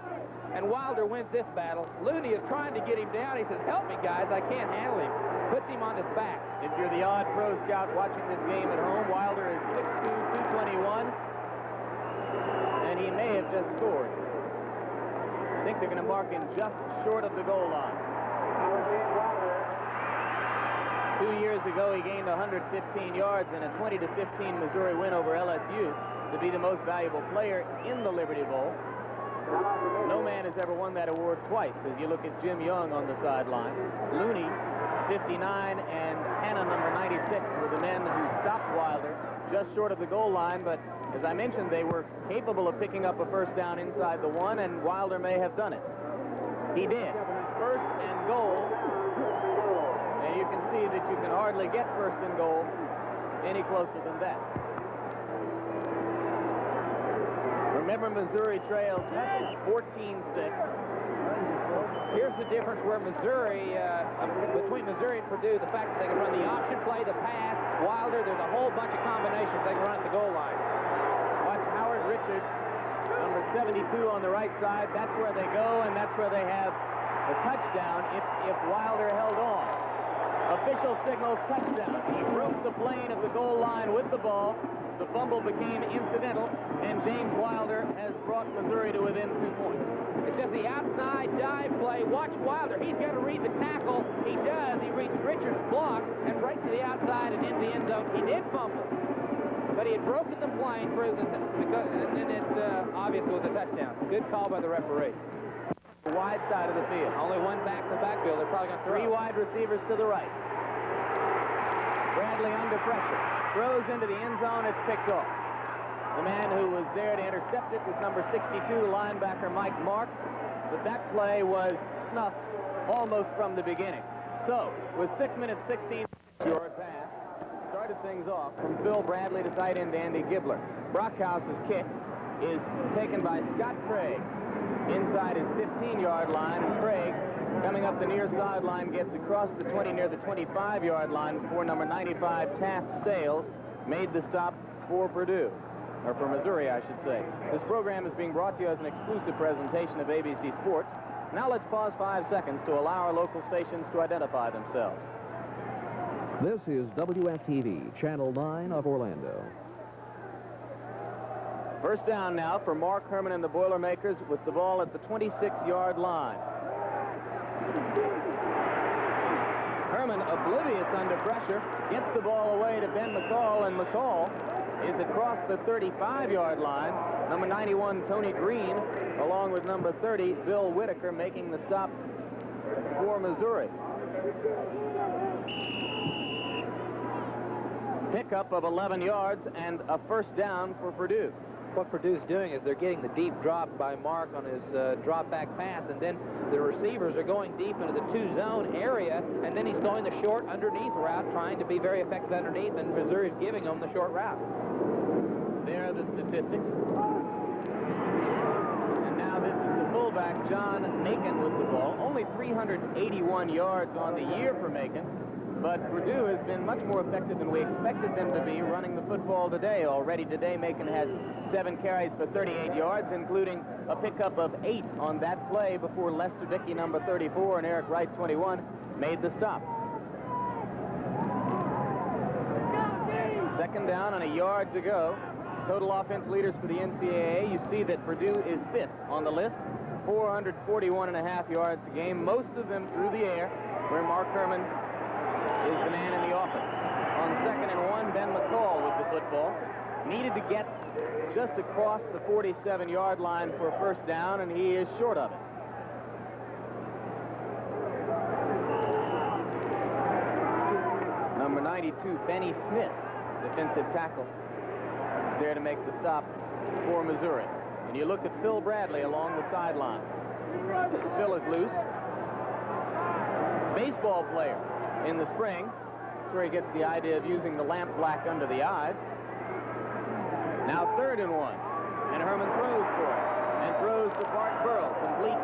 and Wilder wins this battle. Looney is trying to get him down. He says, help me, guys. I can't handle him. Puts him on his back. If you're the odd pro scout watching this game at home, Wilder is 6'2", 221, and he may have just scored. I think they're going to mark him just short of the goal line. 2 years ago, he gained 115 yards in a 20-15 Missouri win over LSU to be the most valuable player in the Liberty Bowl. No man has ever won that award twice, as you look at Jim Young on the sideline. Looney, 59, and Hanna, number 96, were the men who stopped Wilder just short of the goal line, but as I mentioned, they were capable of picking up a first down inside the 1, and Wilder may have done it. He did. First and goal, and you can see that you can hardly get first and goal any closer than that. Remember, Missouri trails 14-6. Here's the difference where Missouri, between Missouri and Purdue, the fact that they can run the option play, the pass, Wilder, there's a whole bunch of combinations they can run at the goal line. Watch Howard Richards, number 72 on the right side. That's where they go, and that's where they have the touchdown if Wilder held on. Official signals touchdown. He broke the plane at the goal line with the ball. The fumble became incidental, and James Wilder has brought Missouri to within 2 points. It's just the outside dive play. Watch Wilder. He's got to read the tackle. He does. He reads Richards' block and breaks to the outside and into the end zone. He did fumble, but he had broken the plane and then it obviously was a touchdown. Good call by the referee. The wide side of the field. Only one back in the backfield. They're probably going to throw. 3 wide receivers to the right. Bradley under pressure. Throws into the end zone. It's picked off. The man who was there to intercept it was number 62, linebacker Mike Marks. But that play was snuffed almost from the beginning. So, with 6 minutes, 16-yard pass, started things off from Phil Bradley to tight end Andy Gibbler. Brockhouse's kick is taken by Scott Craig inside his 15-yard line. Craig, coming up the near sideline, gets across the 20 near the 25-yard line before number 95, Taft Sales, made the stop for Purdue. Or for Missouri, I should say. This program is being brought to you as an exclusive presentation of ABC Sports. Now let's pause 5 seconds to allow our local stations to identify themselves. This is WFTV, Channel 9 of Orlando. First down now for Mark Herman and the Boilermakers with the ball at the 26-yard line. Herman, oblivious under pressure, gets the ball away to Ben McCall, and McCall is across the 35-yard line. Number 91, Tony Green, along with number 30, Bill Whitaker, making the stop for Missouri. Pickup of 11 yards and a first down for Purdue. What Purdue's doing is they're getting the deep drop by Mark on his drop back pass, and then the receivers are going deep into the 2-zone area, and then he's going the short underneath route, trying to be very effective underneath, and Missouri's giving them the short route. There are the statistics. And now this is the fullback, John Macon, with the ball. Only 381 yards on the year for Macon. But Purdue has been much more effective than we expected them to be running the football today. Already today, Macon has 7 carries for 38 yards, including a pickup of 8 on that play before Lester Dickey, number 34, and Eric Wright, 21, made the stop. Second down and a yard to go. Total offense leaders for the NCAA. You see that Purdue is 5th on the list, 441.5 yards a game, most of them through the air, where Mark Herman is the man in the office. On 2nd and 1, Ben McCall with the football. Needed to get just across the 47-yard line for a first down, and he is short of it. Number 92, Benny Smith, defensive tackle, is there to make the stop for Missouri. And you look at Phil Bradley along the sideline. Phil is loose. Baseball player in the spring. That's where he gets the idea of using the lamp black under the eyes. Now 3rd and 1. And Herman throws for it. And throws to Bart Burrell. Complete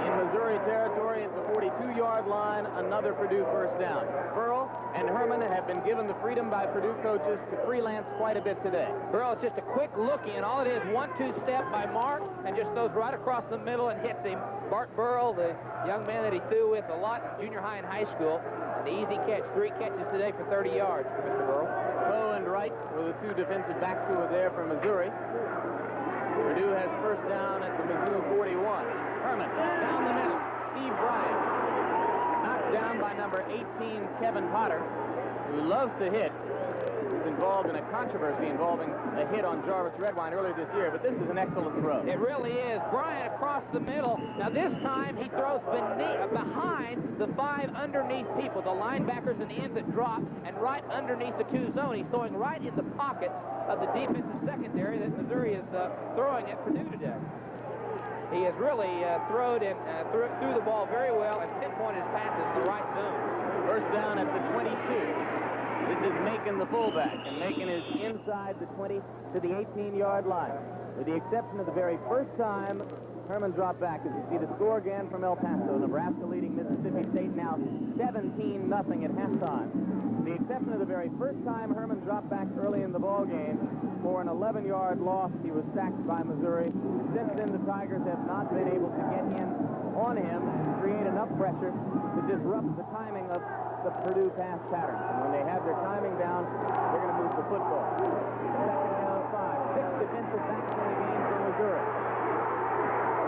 in Missouri territory at the 42-yard line. Another Purdue first down. Burrell and Herman have been given the freedom by Purdue coaches to freelance quite a bit today. Burrell, it's just a quick look in. All it is, 1-2 step by Mark, and just goes right across the middle and hits him. Bart Burrell, the young man that he threw with a lot in junior high and high school, an easy catch. 3 catches today for 30 yards for Mr. Burrell. Poe and Wright were the 2 defensive backs who were there for Missouri. Purdue has first down at the Mizzou 41. Herman down the middle. Steve Bryant knocked down by number 18, Kevin Potter, who loves to hit. He's involved in a controversy involving a hit on Jarvis Redwine earlier this year, but this is an excellent throw. It really is. Bryant across the middle. Now this time he throws behind the 5 underneath people, the linebackers and ends that drop, and right underneath the 2 zone. He's throwing right in the pockets of the defensive secondary that Missouri is throwing at Purdue today. He has really threw the ball very well and pinpointed his passes in the right zone. First down at the 22. This is Macon, the fullback, and Macon is inside the 20 to the 18-yard line. With the exception of the very first time Herman dropped back, as you see the score again from El Paso. Nebraska leading Mississippi State now 17-0 at halftime. With the exception of the very first time Herman dropped back early in the ball game for an 11-yard loss, he was sacked by Missouri. Since then, the Tigers have not been able to get in on him and create enough pressure to disrupt the timing of the Purdue pass pattern. And when they have their timing down, they're going to move the football. Second down 5. 6 defensive backs in the game for Missouri.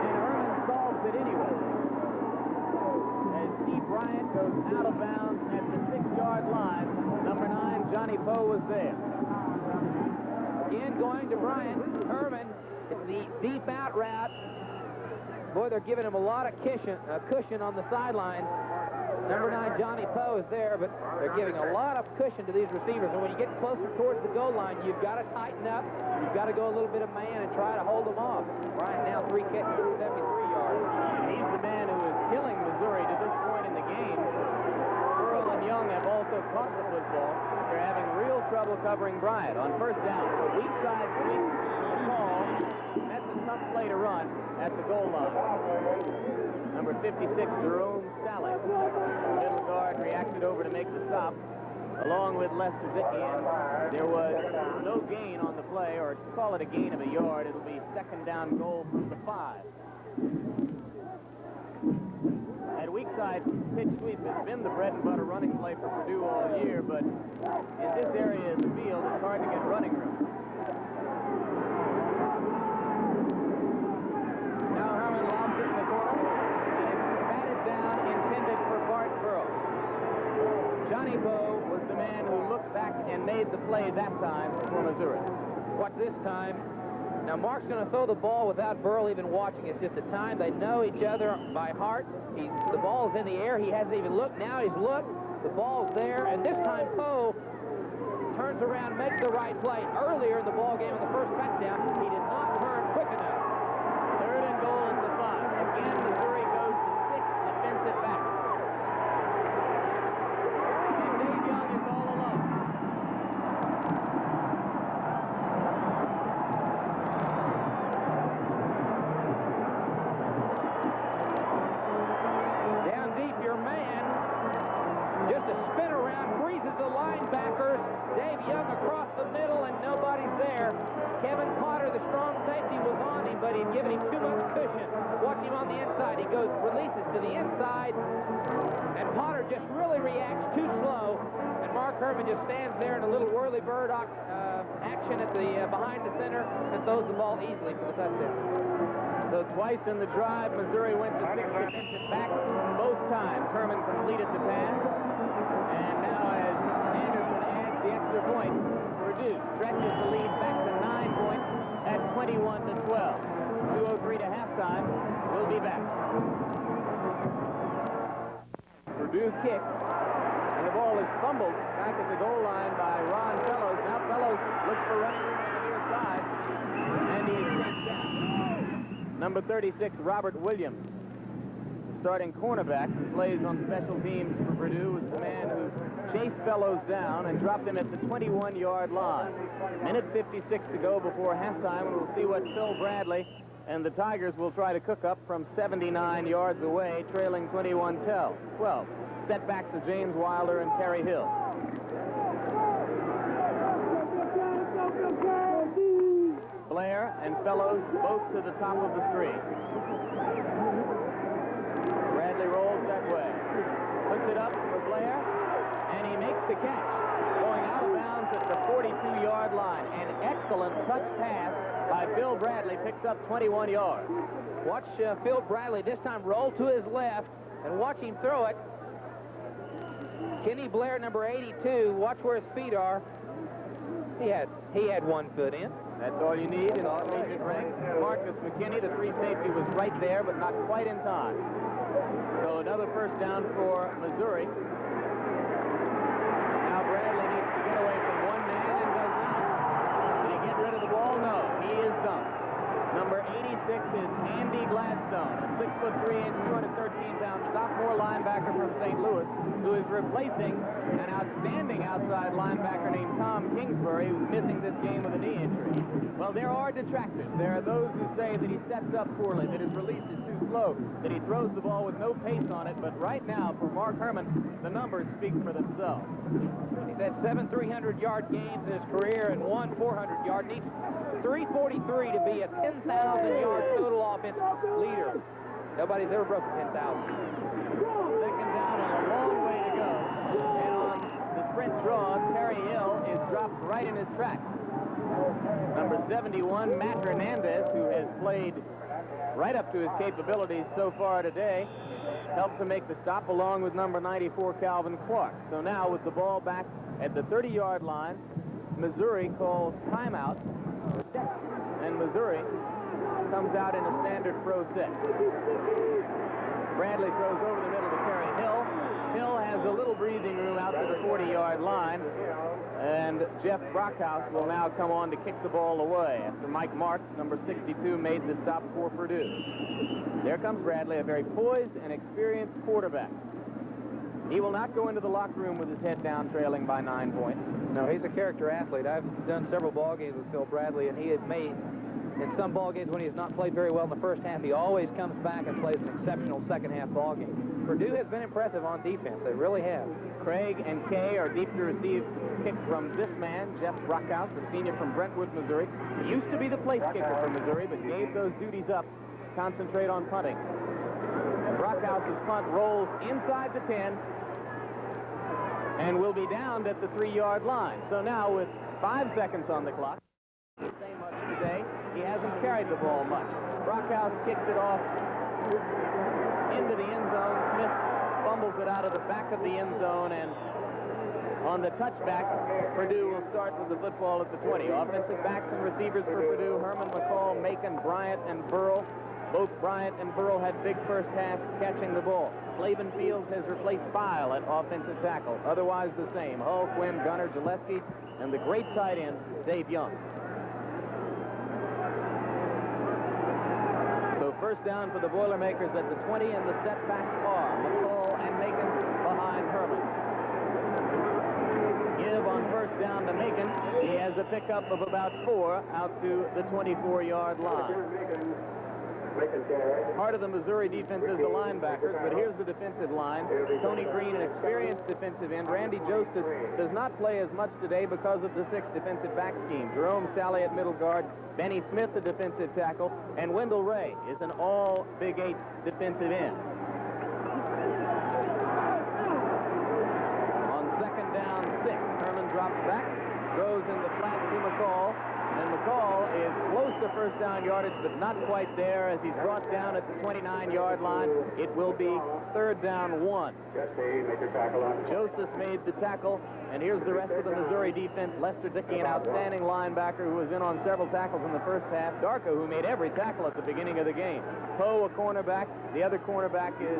And Herman solves it anyway. As Steve Bryant goes out of bounds at the 6-yard line, number 9, Johnny Poe, was there. Again going to Bryant. Herman, it's the deep out route. Boy, they're giving him a lot of cushion on the sidelines. Number 9, Johnny Poe, is there, but they're giving a lot of cushion to these receivers. And when you get closer towards the goal line, you've got to tighten up. You've got to go a little bit of man and try to hold them off. Bryant now 3 catches for 73 yards. He's the man who is killing Missouri to this point in the game. Burrell and Young have also caught the football. They're having real trouble covering Bryant on first down. Weak side sweep call. That's a tough play to run at the goal line. Number 56, Jerome Sally. The middle guard reacted over to make the stop, along with Les Zikian. There was no gain on the play, or call it a gain of a yard. It'll be second down goal from the 5. That weak side pitch sweep has been the bread and butter running play for Purdue all year, but in this area of the field, it's hard to get running room. Now Herman lobs it in the corner, and it's batted down, intended for Bart Burrell. Johnny Poe was the man who looked back and made the play that time for Missouri. Watch this time. Now, Mark's going to throw the ball without Burrell even watching. It's just a time. They know each other by heart. The ball's in the air. He hasn't even looked. Now he's looked. The ball's there. And this time, Poe turns around, makes the right play. Earlier in the ball game, in the first touchdown, he did not turn quick enough. Third and goal at the 5. Again, Missouri goes to 6 defensive backs. And Dave Young is all alone. Down deep, your man, just a spin around, freezes the linebackers. Dave Young across the middle, and nobody's there. Kevin Potter, the strong safety, was on him, but he'd given him too much cushion. Watch him on the inside. He goes, releases to the inside, and Potter just really reacts too slow. And Mark Herman just stands there in a little whirly bird action at the behind the center and throws the ball easily for the touchdown. So twice in the drive, Missouri went to 6 defensive backs. Both times, Herman completed the pass. And now as Anderson adds the extra point, Purdue stretches the lead back to 9 points at 21-12. 2:03 to halftime. We'll be back. Purdue kick, and the ball is fumbled back at the goal line by Ron Fellows. Now Fellows looks for running room on the near side, and he is taken down. Number 36, Robert Williams, starting cornerback, who plays on special teams for Purdue, is the man who chased Fellows down and dropped him at the 21-yard line. Minute 56 to go before halftime, and we'll see what Phil Bradley and the Tigers will try to cook up from 79 yards away, trailing 21-12. Set back to James Wilder and Terry Hill. Blair and Fellows both to the top of the screen. Bradley rolls that way. Puts it up for Blair, and he makes the catch. Going out of bounds at the 42-yard line. An excellent touch pass by Phil Bradley, picks up 21 yards. Watch Phil Bradley this time roll to his left and watch him throw it. Kenny Blair, number 82, watch where his feet are. He had 1 foot in. That's all you need in collegiate ranks. Marcus McKinney, the free safety, was right there, but not quite in time. So another first down for Missouri. Now Bradley needs to get away from one man and does not. Did he get rid of the ball? No, he is done. Number 86 is Andy Gladstone, a 6'3", 213-pound sophomore linebacker from St. Louis, who is replacing an outstanding outside linebacker named Tom Kingsbury, who's missing this game with a knee injury. Well, there are detractors. There are those who say that he sets up poorly, that his release is too slow, that he throws the ball with no pace on it. But right now, for Mark Herman, the numbers speak for themselves. He's had 7 300-yard games in his career and 1 400-yard. Needs 343 to be a 10,000-yard total offense leader. Nobody's ever broken 10,000. Second down and a long way to go. And on the sprint draw, Terry Hill is dropped right in his tracks. Number 71, Matt Hernandez, who has played right up to his capabilities so far today, helped to make the stop along with number 94, Calvin Clark. So now with the ball back at the 30-yard line, Missouri calls timeout, and Missouri comes out in a standard pro set. Bradley throws over the middle to Terry Hill. Hill has a little breathing room out to the 40-yard line, and Jeff Brockhouse will now come on to kick the ball away after Mike Marks, number 62, made the stop for Purdue. There comes Bradley, a very poised and experienced quarterback. He will not go into the locker room with his head down, trailing by 9 points. No, he's a character athlete. I've done several ball games with Phil Bradley, and he has made, in some ball games when he has not played very well in the first half, he always comes back and plays an exceptional second-half ball game. Purdue has been impressive on defense. They really have. Craig and Kay are deep to receive kick from this man, Jeff Brockhouse, a senior from Brentwood, Missouri. He used to be the place kicker for Missouri, but gave those duties up to concentrate on punting. And Brockhouse's punt rolls inside the 10 and will be downed at the 3-yard line. So now with 5 seconds on the clock, the same much today, he hasn't carried the ball much. Brockhouse kicks it off into the end zone. Smith fumbles it out of the back of the end zone, and on the touchback, Purdue will start with the football at the 20. Offensive backs and receivers for Purdue: Herman, McCall, Macon, Bryant, and Burrell. Both Bryant and Burrell had big first half catching the ball. Flavin Fields has replaced File at offensive tackle. Otherwise the same: Hull, Quinn, Gunner, Gillespie, and the great tight end, Dave Young. So first down for the Boilermakers at the 20, and the setbacks are McCall and Macon behind Herman. Give on first down to Macon. He has a pickup of about 4 out to the 24-yard line. Part of the Missouri defense is the linebackers, but here's the defensive line. Tony Green, an experienced defensive end. Randy Joseph does not play as much today because of the 6 defensive back scheme. Jerome Sally at middle guard, Benny Smith, the defensive tackle, and Wendell Ray is an all Big 8 defensive end. On second down, 6, Herman drops back, goes in the flat to McCall. And McCall is close to first down yardage, but not quite there as he's brought down at the 29-yard line. It will be third down 1. Joseph made the tackle, and here's the rest of the Missouri defense. Lester Dickey, an outstanding linebacker who was in on several tackles in the first half. Darko, who made every tackle at the beginning of the game. Poe, a cornerback. The other cornerback is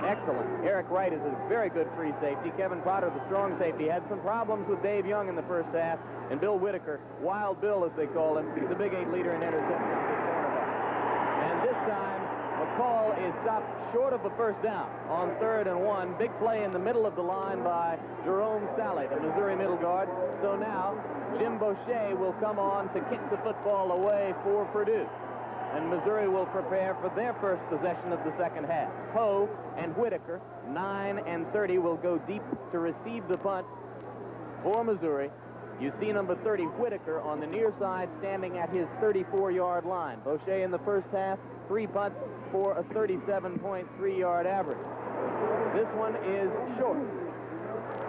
excellent. Eric Wright is a very good free safety. Kevin Potter, the strong safety, had some problems with Dave Young in the first half. And Bill Whitaker, Wild Bill as they call him, he's the Big 8 leader in interceptions. And this time, McCall is stopped short of the first down on 3rd and 1. Big play in the middle of the line by Jerome Salley, the Missouri middle guard. So now Jim Boucher will come on to kick the football away for Purdue. And Missouri will prepare for their first possession of the second half. Poe and Whitaker, 9 and 30, will go deep to receive the punt for Missouri. You see number 30, Whitaker, on the near side standing at his 34-yard line. Boucher in the first half, 3 punts for a 37.3-yard average. This one is short.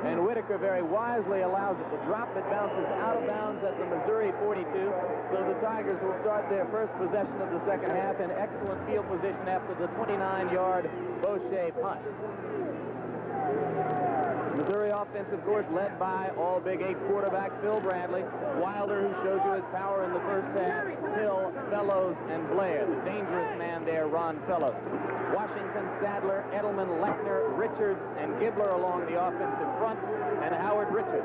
And Whitaker very wisely allows it to drop. It bounces out of bounds at the Missouri 42. So the Tigers will start their first possession of the second half in excellent field position after the 29-yard Boucher punt. Missouri offense, of course, led by all Big 8 quarterback Phil Bradley, Wilder, who showed you his power in the first half, Hill, Fellows, and Blair. The dangerous man there, Ron Fellows. Washington, Sadler, Edelman, Lechner, Richards, and Gibbler along the offensive front, and Howard Richards.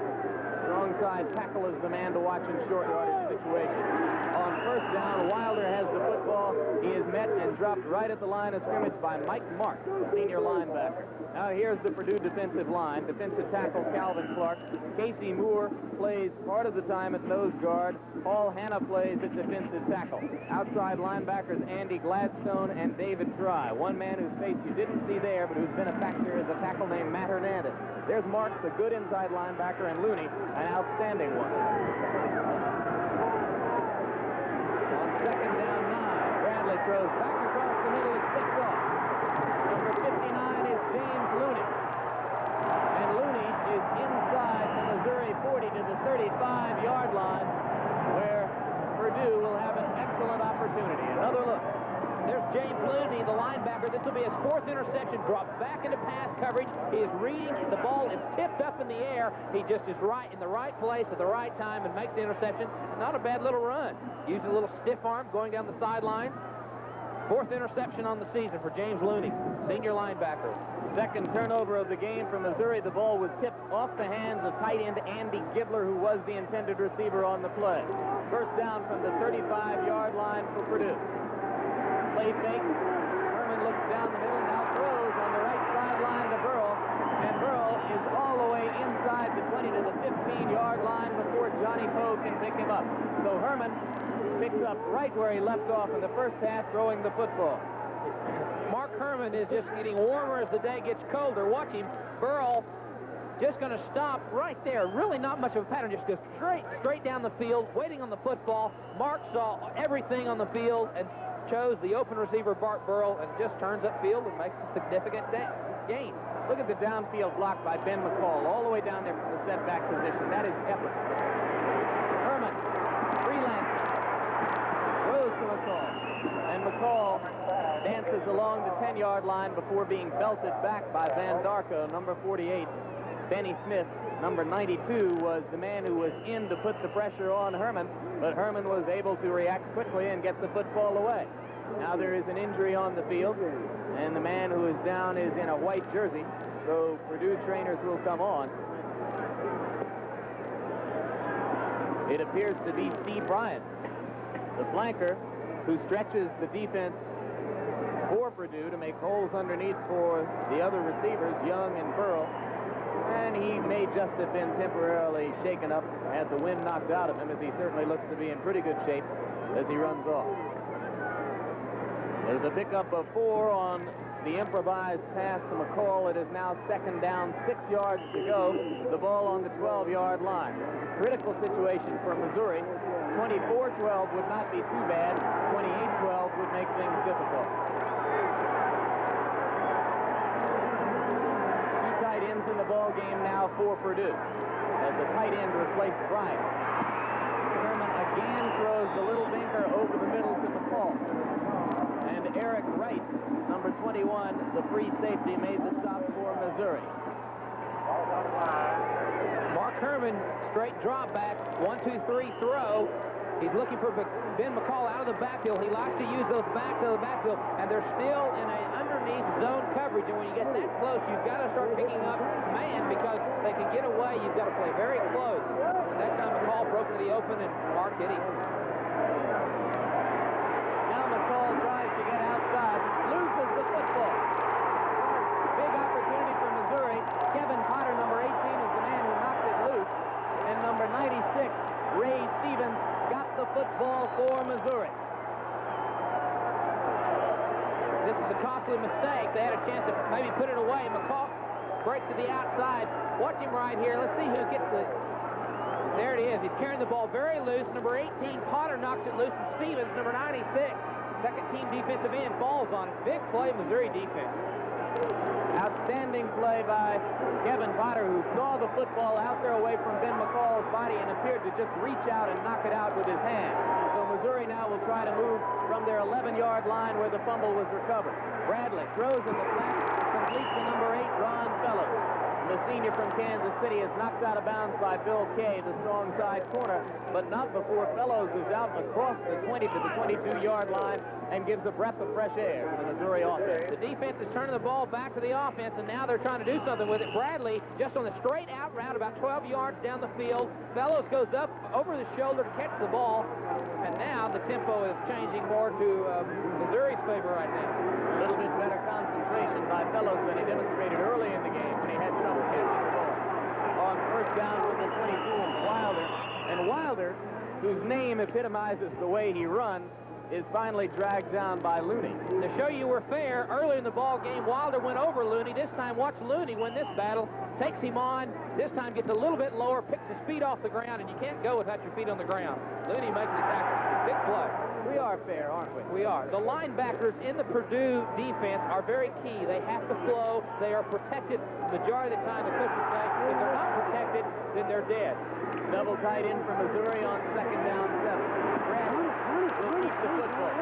Strong side tackle is the man to watch in short yardage situations. On first down, Wilder has the football. He is met and dropped right at the line of scrimmage by Mike Mark, the senior linebacker. Now here's the Purdue defensive line. Defensive tackle Calvin Clark. Casey Moore plays part of the time at nose guard. Paul Hanna plays at defensive tackle. Outside linebackers Andy Gladstone and David Fry. One man whose face you didn't see there, but who's been a factor, is a tackle named Matt Hernandez. There's Marks, a good inside linebacker, and Looney, an outstanding one. On second down, 9. Bradley throws back across the middle. It's picked off. Number 59 is James Looney. And Looney is inside the Missouri 40 to the 35-yard line, where Purdue will have an excellent opportunity. Another look. There's James Looney, the linebacker. This will be his 4th interception. Drops back into pass coverage. He is reading. The ball is tipped up in the air. He just is right in the right place at the right time and makes the interception. Not a bad little run. Using a little stiff arm going down the sideline. 4th interception on the season for James Looney, senior linebacker. Second turnover of the game for Missouri. The ball was tipped off the hands of tight end Andy Gibbler, who was the intended receiver on the play. First down from the 35-yard line for Purdue. Play fake. Herman looks down the middle, now throws on the right sideline to Burrell. And Burrell is all the way inside the 20 to the 15-yard line before Johnny Poe can pick him up. So Herman picks up right where he left off in the first half, throwing the football. Mark Herman is just getting warmer as the day gets colder. Watch him. Burrell just going to stop right there. Really not much of a pattern. Just goes straight down the field, waiting on the football. Mark saw everything on the field and chose the open receiver, Bart Burrell, and just turns upfield and makes a significant gain. Look at the downfield block by Ben McCall, all the way down there from the setback position. That is effort. Herman, freelancer, throws to McCall. And McCall dances along the 10-yard line before being belted back by Van Darko, number 48. Benny Smith, number 92, was the man who was in to put the pressure on Herman, but Herman was able to react quickly and get the football away. Now there is an injury on the field, and the man who is down is in a white jersey, so Purdue trainers will come on. It appears to be Steve Bryant, the flanker, who stretches the defense for Purdue to make holes underneath for the other receivers, Young and Burrell. And he may just have been temporarily shaken up, had the wind knocked out of him, as he certainly looks to be in pretty good shape as he runs off. There's a pickup of 4 on the improvised pass to McCall. It is now second down, 6 yards to go. The ball on the 12-yard line. Critical situation for Missouri. 24-12 would not be too bad. 28-12 would make things difficult. Tight ends in the ball game now for Purdue, as the tight end replaced Bryant. Herman again throws the little dinker over the middle to McCall. And Eric Wright, number 21, the free safety, made the stop for Missouri. Mark Herman, straight drop back, 1-2-3 throw. He's looking for Ben McCall out of the backfield. He likes to use those backs of the backfield, and they're still in an underneath zone coverage. And when you get that close, you've got to start picking up man, because they can get away. You've got to play very close. And that time McCall broke to the open, and Mark hit him. Now McCall tries to get outside, loses the football. Big opportunity for Missouri. Kevin Potter, number 18, is the man who knocked it loose. And number 96, Ray Stevens, got the football for Missouri. This is a costly mistake. They had a chance to maybe put it away. McCall breaks to the outside. Watch him right here. Let's see who gets the... There it is. He's carrying the ball very loose. Number 18, Potter knocks it loose. And Stevens, number 96, second-team defensive end, falls on it. Big play, Missouri defense. Outstanding play by Kevin Potter, who saw the football out there away from Ben McCall's body and appeared to just reach out and knock it out with his hand. So Missouri now will try to move from their 11-yard line where the fumble was recovered. Bradley throws in the flat, completes to number 8, Ron Fellows. The senior from Kansas City is knocked out of bounds by Bill Kay, the strong side corner, but not before Fellows is out across the 20 to the 22-yard line and gives a breath of fresh air to the Missouri offense. The defense is turning the ball back to the offense, and now they're trying to do something with it. Bradley, just on the straight out route, about 12 yards down the field. Fellows goes up over the shoulder to catch the ball, and now the tempo is changing more to Missouri's favor right now. A little bit better concentration by Fellows than he demonstrated early in the game when he had trouble catching the ball. On first down from the 22 of Wilder, and Wilder, whose name epitomizes the way he runs, is finally dragged down by Looney. To show you we're fair, early in the ball game, Wilder went over Looney. This time, watch Looney win this battle. Takes him on. This time gets a little bit lower, picks his feet off the ground, and you can't go without your feet on the ground. Looney makes the tackle. Big play. We are fair, aren't we? We are. The linebackers in the Purdue defense are very key. They have to flow. They are protected the majority of the time. The coaches say if they're not protected, then they're dead. Double tight end for Missouri on second down 7. Bradley will keep the football.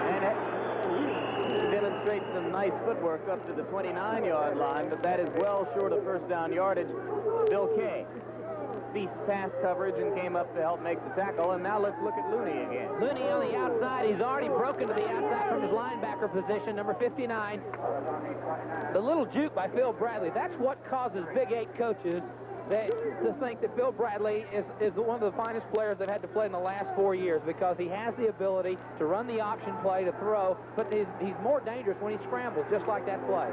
And it demonstrates some nice footwork up to the 29-yard line, but that is well short of first down yardage. Bill Kay ceased pass coverage and came up to help make the tackle, and now let's look at Looney again. Looney on the outside. He's already broken to the outside from his linebacker position, number 59. The little juke by Phil Bradley. That's what causes Big 8 coaches to think that Phil Bradley is one of the finest players they've had to play in the last 4 years, because he has the ability to run the option play, to throw, but he's more dangerous when he scrambles, just like that play.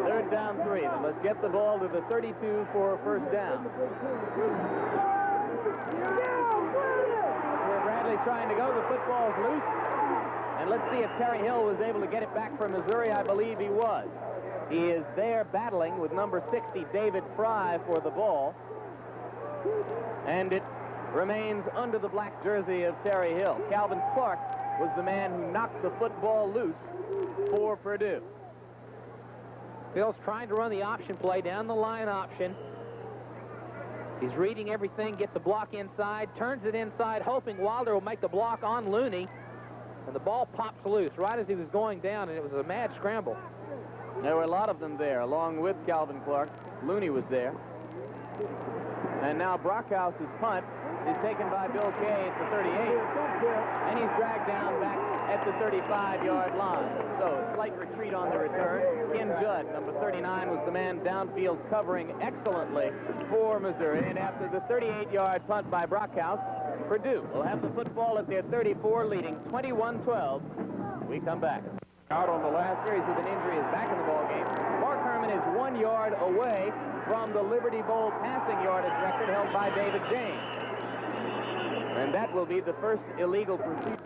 Third down 3. They must get the ball to the 32 for a first down. Where Bradley trying to go, the football's loose. And let's see if Terry Hill was able to get it back for Missouri. I believe he was. He is there battling with number 60, David Fry, for the ball. And it remains under the black jersey of Terry Hill. Calvin Clark was the man who knocked the football loose for Purdue. Phil's trying to run the option play, down the line option. He's reading everything, gets the block inside, turns it inside, hoping Wilder will make the block on Looney. And the ball pops loose right as he was going down, and it was a mad scramble. There were a lot of them there, along with Calvin Clark. Looney was there. And now Brockhouse's punt is taken by Bill Kay at the 38. And he's dragged down back at the 35-yard line. So a slight retreat on the return. Ken Judd, number 39, was the man downfield covering excellently for Missouri. And after the 38-yard punt by Brockhouse, Purdue will have the football at their 34, leading 21-12. We come back. Out on the last series with an injury, is back in the ball game. Mark Herman is 1 yard away from the Liberty Bowl passing yardage record held by David James. And that will be the first illegal procedure.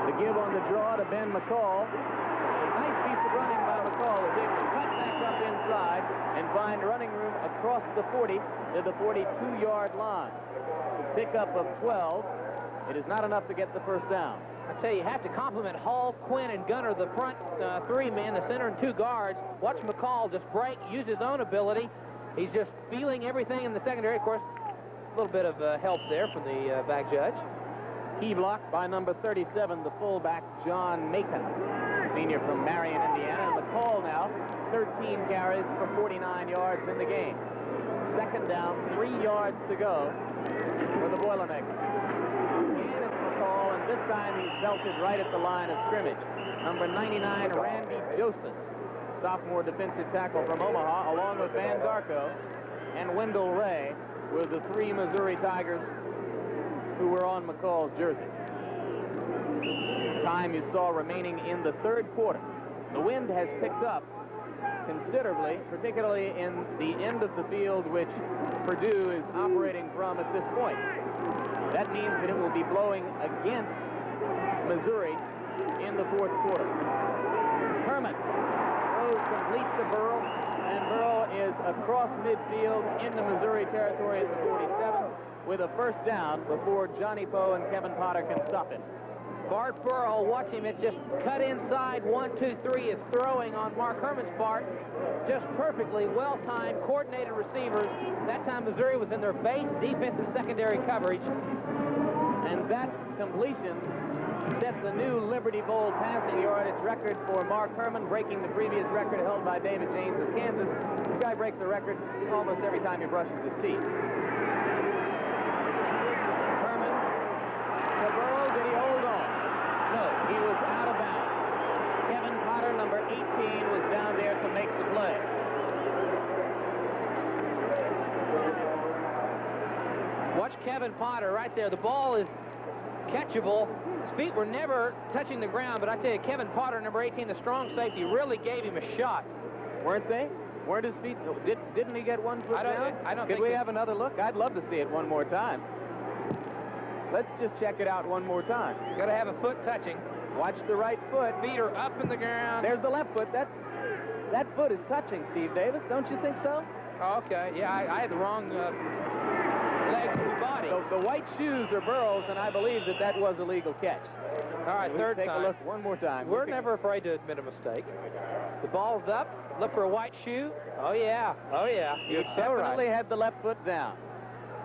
The give on the draw to Ben McCall. A nice piece of running by McCall, is able to cut back up inside and find running room across the 40 to the 42-yard line. Pickup of 12. It is not enough to get the first down. I tell you have to compliment Hall, Quinn, and Gunner, the front 3 men, the center and 2 guards. Watch McCall just break, use his own ability. He's just feeling everything in the secondary. Of course, a little bit of help there from the back judge. Key block by number 37, the fullback, John Macon, senior from Marion, Indiana. And McCall now, 13 carries for 49 yards in the game. Second down, 3 yards to go for the Boilermakers. And this time he's belted right at the line of scrimmage. Number 99, Randy Joseph, sophomore defensive tackle from Omaha, along with Van Darko and Wendell Ray, were the 3 Missouri Tigers who were on McCall's jersey. time you saw remaining in the third quarter. The wind has picked up considerably, particularly in the end of the field which Purdue is operating from at this point. That means that it will be blowing against Missouri in the fourth quarter. Herman throws complete to Burrell, and Burrell is across midfield into Missouri territory at the 47 with a first down before Johnny Poe and Kevin Potter can stop it. Bart Burrell, watch him. It's just cut inside. 1, 2, 3 is throwing on Mark Herman's part. Just perfectly well-timed, coordinated receivers. That time Missouri was in their base defensive secondary coverage. And that completion sets a new Liberty Bowl passing yardage record for Mark Herman, breaking the previous record held by David James of Kansas. This guy breaks the record almost every time he brushes his teeth. Herman to Burrow. Did he hold on? No, he was out of bounds. Kevin Potter, number 18, was down there to make the play. Watch Kevin Potter right there. The ball is catchable. His feet were never touching the ground, but I tell you, Kevin Potter, number 18, the strong safety, really gave him a shot. Weren't they? Weren't his feet? Didn't he get one foot down? I don't Could think we have another look? I'd love to see it one more time. Let's just check it out one more time. Got to have a foot touching. Watch the right foot. Feet are up in the ground. There's the left foot. That foot is touching, Steve Davis. Don't you think so? Oh, okay. Yeah, I had the wrong legs to the body. So the white shoes are Burrow's, and I believe that was a legal catch. All right, We'll third take time. a look one more time. We're never afraid to admit a mistake. The ball's up. Look for a white shoe. Oh, yeah. Oh, yeah. You definitely had the left foot down.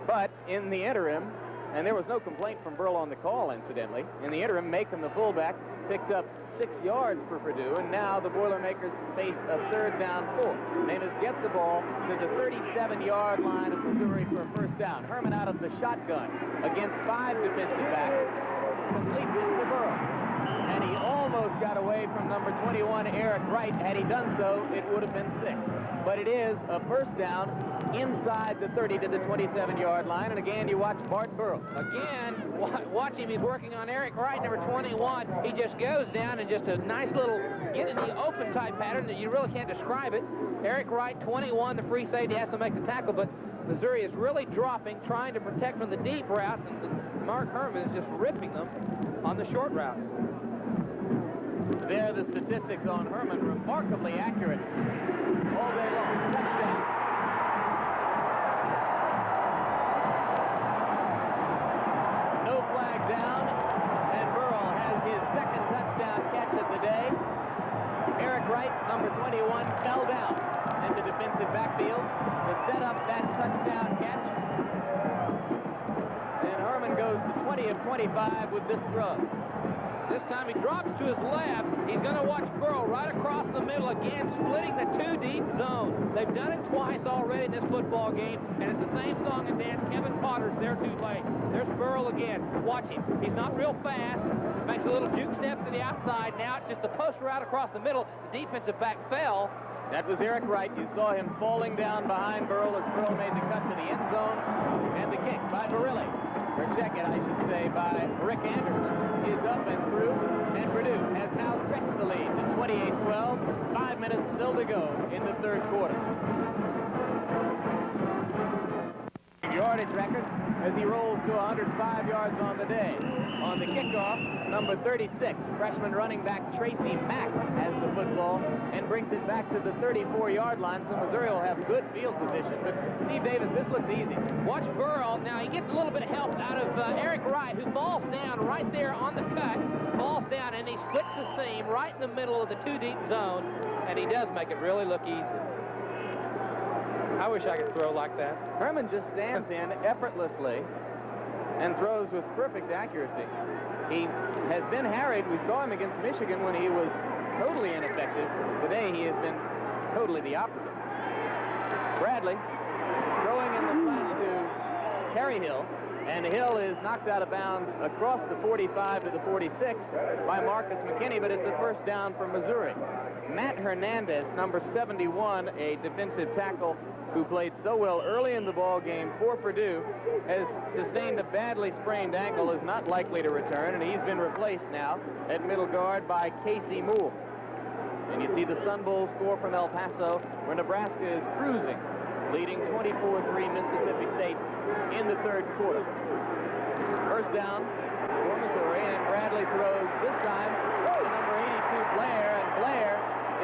But in the interim, and there was no complaint from Burrell on the call, incidentally. In the interim, Macon, the fullback, picked up 6 yards for Purdue, and now the Boilermakers face a third down 4. Namath gets the ball to the 37-yard line of Missouri for a first down. Herman out of the shotgun against 5 defensive backs. Completes it to Burrell. And he almost got away from number 21, Eric Wright. Had he done so, it would have been 6. But it is a first down inside the 30 to the 27-yard line. And again, you watch Bart Burrell. Again, watch him. He's working on Eric Wright, number 21. He just goes down and just a nice little get in the open type pattern that you really can't describe it. Eric Wright, 21, the free safety has to make the tackle, but Missouri is really dropping, trying to protect from the deep route, and Mark Herman is just ripping them on the short route. There are the statistics on Herman, remarkably accurate all day long. Touchdown. No flag down, and Burrell has his second touchdown catch of the day. Eric Wright, number 21, fell down in the defensive backfield to set up that touchdown catch. And Herman goes to 20 of 25 with this throw. This time he drops to his left. He's going to watch Burrow right across the middle again, splitting the 2-deep zone. They've done it twice already in this football game, and it's the same song and dance. Kevin Potter's there too late. There's Burrow again. Watch him. He's not real fast. Makes a little juke step to the outside. Now it's just a post route across the middle. The defensive back fell. That was Eric Wright. You saw him falling down behind Burrell as Burrell made the cut to the end zone. And the kick by Barilli, or check it, I should say, by Rick Anderson, is up and through. And Purdue has now stretched the lead to 28-12. 5 minutes still to go in the third quarter. Yardage record as he rolls to 105 yards on the day. On the kickoff, number 36, freshman running back Tracy Mack has the football and brings it back to the 34-yard line, so Missouri will have good field position. But Steve Davis, this looks easy. Watch Burrell. Now he gets a little bit of help out of Eric Wright, who falls down right there on the cut, falls down, and he splits the seam right in the middle of the 2-deep zone, and he does make it really look easy. I wish I could throw like that. Herman just stands in effortlessly and throws with perfect accuracy. He has been harried. We saw him against Michigan when he was totally ineffective. Today he has been totally the opposite. Bradley throwing in the flat to Terry Hill. And Hill is knocked out of bounds across the 45 to the 46 by Marcus McKinney, but it's a first down for Missouri. Matt Hernandez, number 71, a defensive tackle who played so well early in the ball game for Purdue, has sustained a badly sprained ankle, is not likely to return, and he's been replaced now at middle guard by Casey Moore. And you see the Sun Bowl score from El Paso, where Nebraska is cruising, leading 24-3 Mississippi State in the third quarter. First down for Missouri, and Bradley throws this time to number 82, Blair, and Blair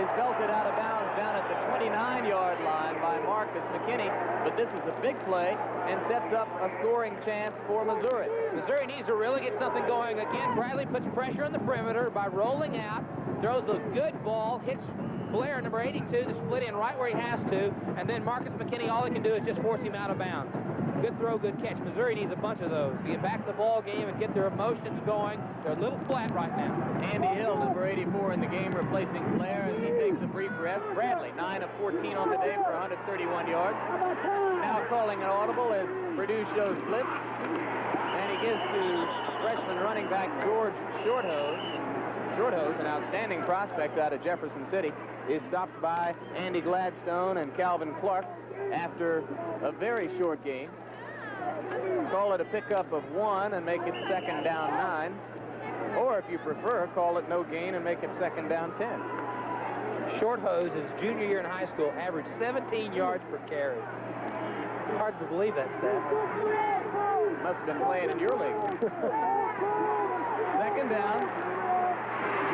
is belted out of bounds down at the 29-yard line by Marcus McKinney. But this is a big play and sets up a scoring chance for Missouri. Missouri needs to really get something going. Again, Bradley puts pressure on the perimeter by rolling out, throws a good ball, hits Blair, number 82, to split in right where he has to, and then Marcus McKinney, all he can do is just force him out of bounds. Good throw, good catch. Missouri needs a bunch of those to get back to the ball game and get their emotions going. They're a little flat right now. Andy Hill, number 84 in the game, replacing Blair, and he takes a brief rest. Bradley, 9 of 14 on the day for 131 yards. Now calling an audible as Purdue shows blitz, and he gives to freshman running back George Shorthose. Shorthose, an outstanding prospect out of Jefferson City, is stopped by Andy Gladstone and Calvin Clark after a very short game. Call it a pickup of 1 and make it second down 9. Or if you prefer, call it no gain and make it second down 10. Shorthose, his junior year in high school, averaged 17 yards per carry. Hard to believe that stat. Must have been playing in your league. Second down.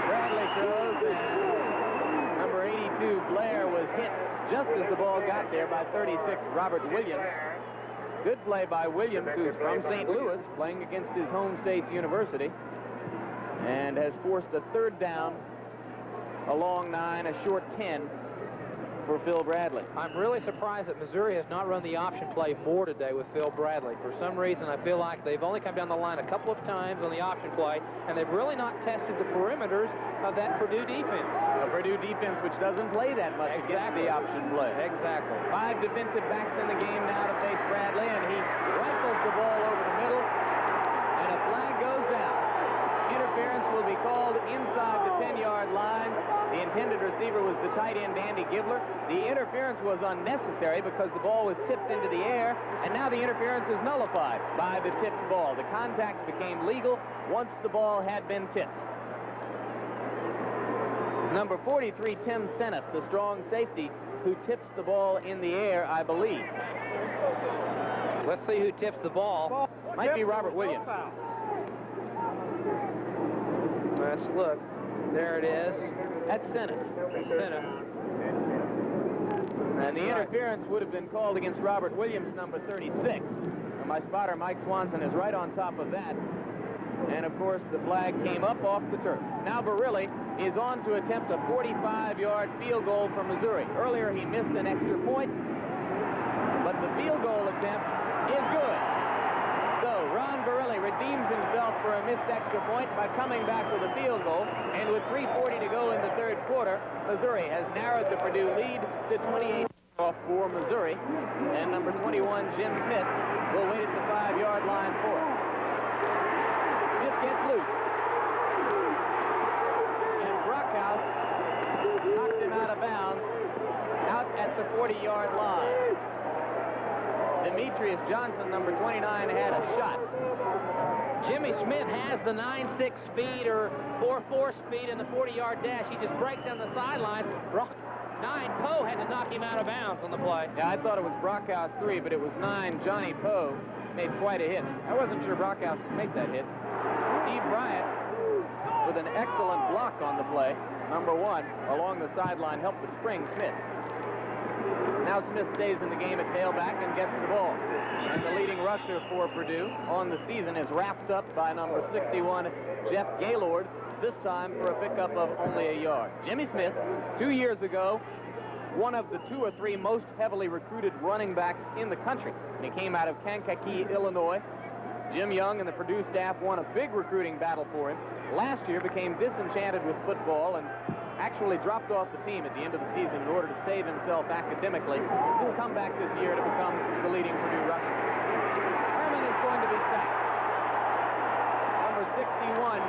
Bradley throws, and number 82, Blair, was hit just as the ball got there by 36, Robert Williams. Good play by Williams, who's from St. Louis, playing against his home state's university, and has forced a third down, a long 9, a short 10 for Phil Bradley. I'm really surprised that Missouri has not run the option play more today with Phil Bradley. For some reason, I feel like they've only come down the line a couple of times on the option play, and they've really not tested the perimeters of that Purdue defense. A Purdue defense which doesn't play that much against the option play. Exactly. 5 defensive backs in the game now to face Bradley, and he rifles the ball over the middle, and a flag goes down. Interference will be called inside the 10-yard line. The intended receiver was the tight end, Andy Gibler. The interference was unnecessary because the ball was tipped into the air, and now the interference is nullified by the tipped ball. The contact became legal once the ball had been tipped. It's number 43, Tim Seneff, the strong safety, who tips the ball in the air, I believe. Let's see who tips the ball. Might be Robert Williams. Let's look. There it is. That's Seneff. Seneff. And the interference would have been called against Robert Williams, number 36. And my spotter, Mike Swanson, is right on top of that. And, of course, the flag came up off the turf. Now Barilli is on to attempt a 45-yard field goal from Missouri. Earlier, he missed an extra point, but the field goal attempt is good. So Ron Barilli redeems himself for a missed extra point by coming back with a field goal. And with 3:40 to go in the third quarter, Missouri has narrowed the Purdue lead to 28 off for Missouri. And number 21, Jim Smith, will wait at the 5-yard line for it. Smith gets loose. And Brockhouse knocked him out of bounds out at the 40-yard line. Demetrius Johnson, number 29, had a shot. Jimmy Smith has the 9.6 speed or 4.4 speed in the 40-yard dash. He just breaks down the sidelines. 9 Poe had to knock him out of bounds on the play. Yeah, I thought it was Brockhouse 3, but it was 9 Johnny Poe made quite a hit. I wasn't sure Brockhouse would make that hit. Steve Bryant with an excellent block on the play. Number 1 along the sideline helped to spring Smith. Now Smith stays in the game at tailback and gets the ball. And the leading rusher for Purdue on the season is wrapped up by number 61, Jeff Gaylord, this time for a pickup of only a yard. Jimmy Smith, 2 years ago, one of the 2 or 3 most heavily recruited running backs in the country. He came out of Kankakee, Illinois. Jim Young and the Purdue staff won a big recruiting battle for him. Last year became disenchanted with football and actually dropped off the team at the end of the season in order to save himself academically. He's come back this year to become the leading Purdue rusher. Herman is going to be sacked. Number 61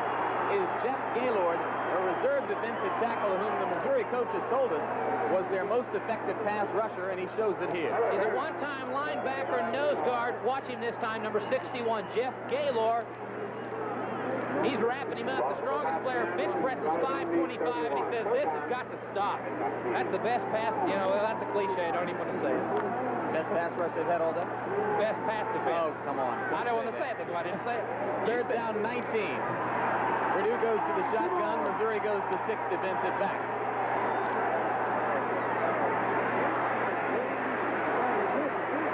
is Jeff Gaylord, a reserve defensive tackle whom the Missouri coaches told us was their most effective pass rusher, and he shows it here. He's a one-time linebacker nose guard. Watch him this time, number 61, Jeff Gaylord. He's wrapping him up. The strongest player, bench press is 525, and he says, this has got to stop. That's the best pass. You know, that's a cliche. I don't even want to say it. Best pass rush they've had all day? Best pass defense. Oh, come on. I don't want to say it. That's why I didn't say it. Third down, 19. Purdue goes to the shotgun. Missouri goes to 6 defensive backs.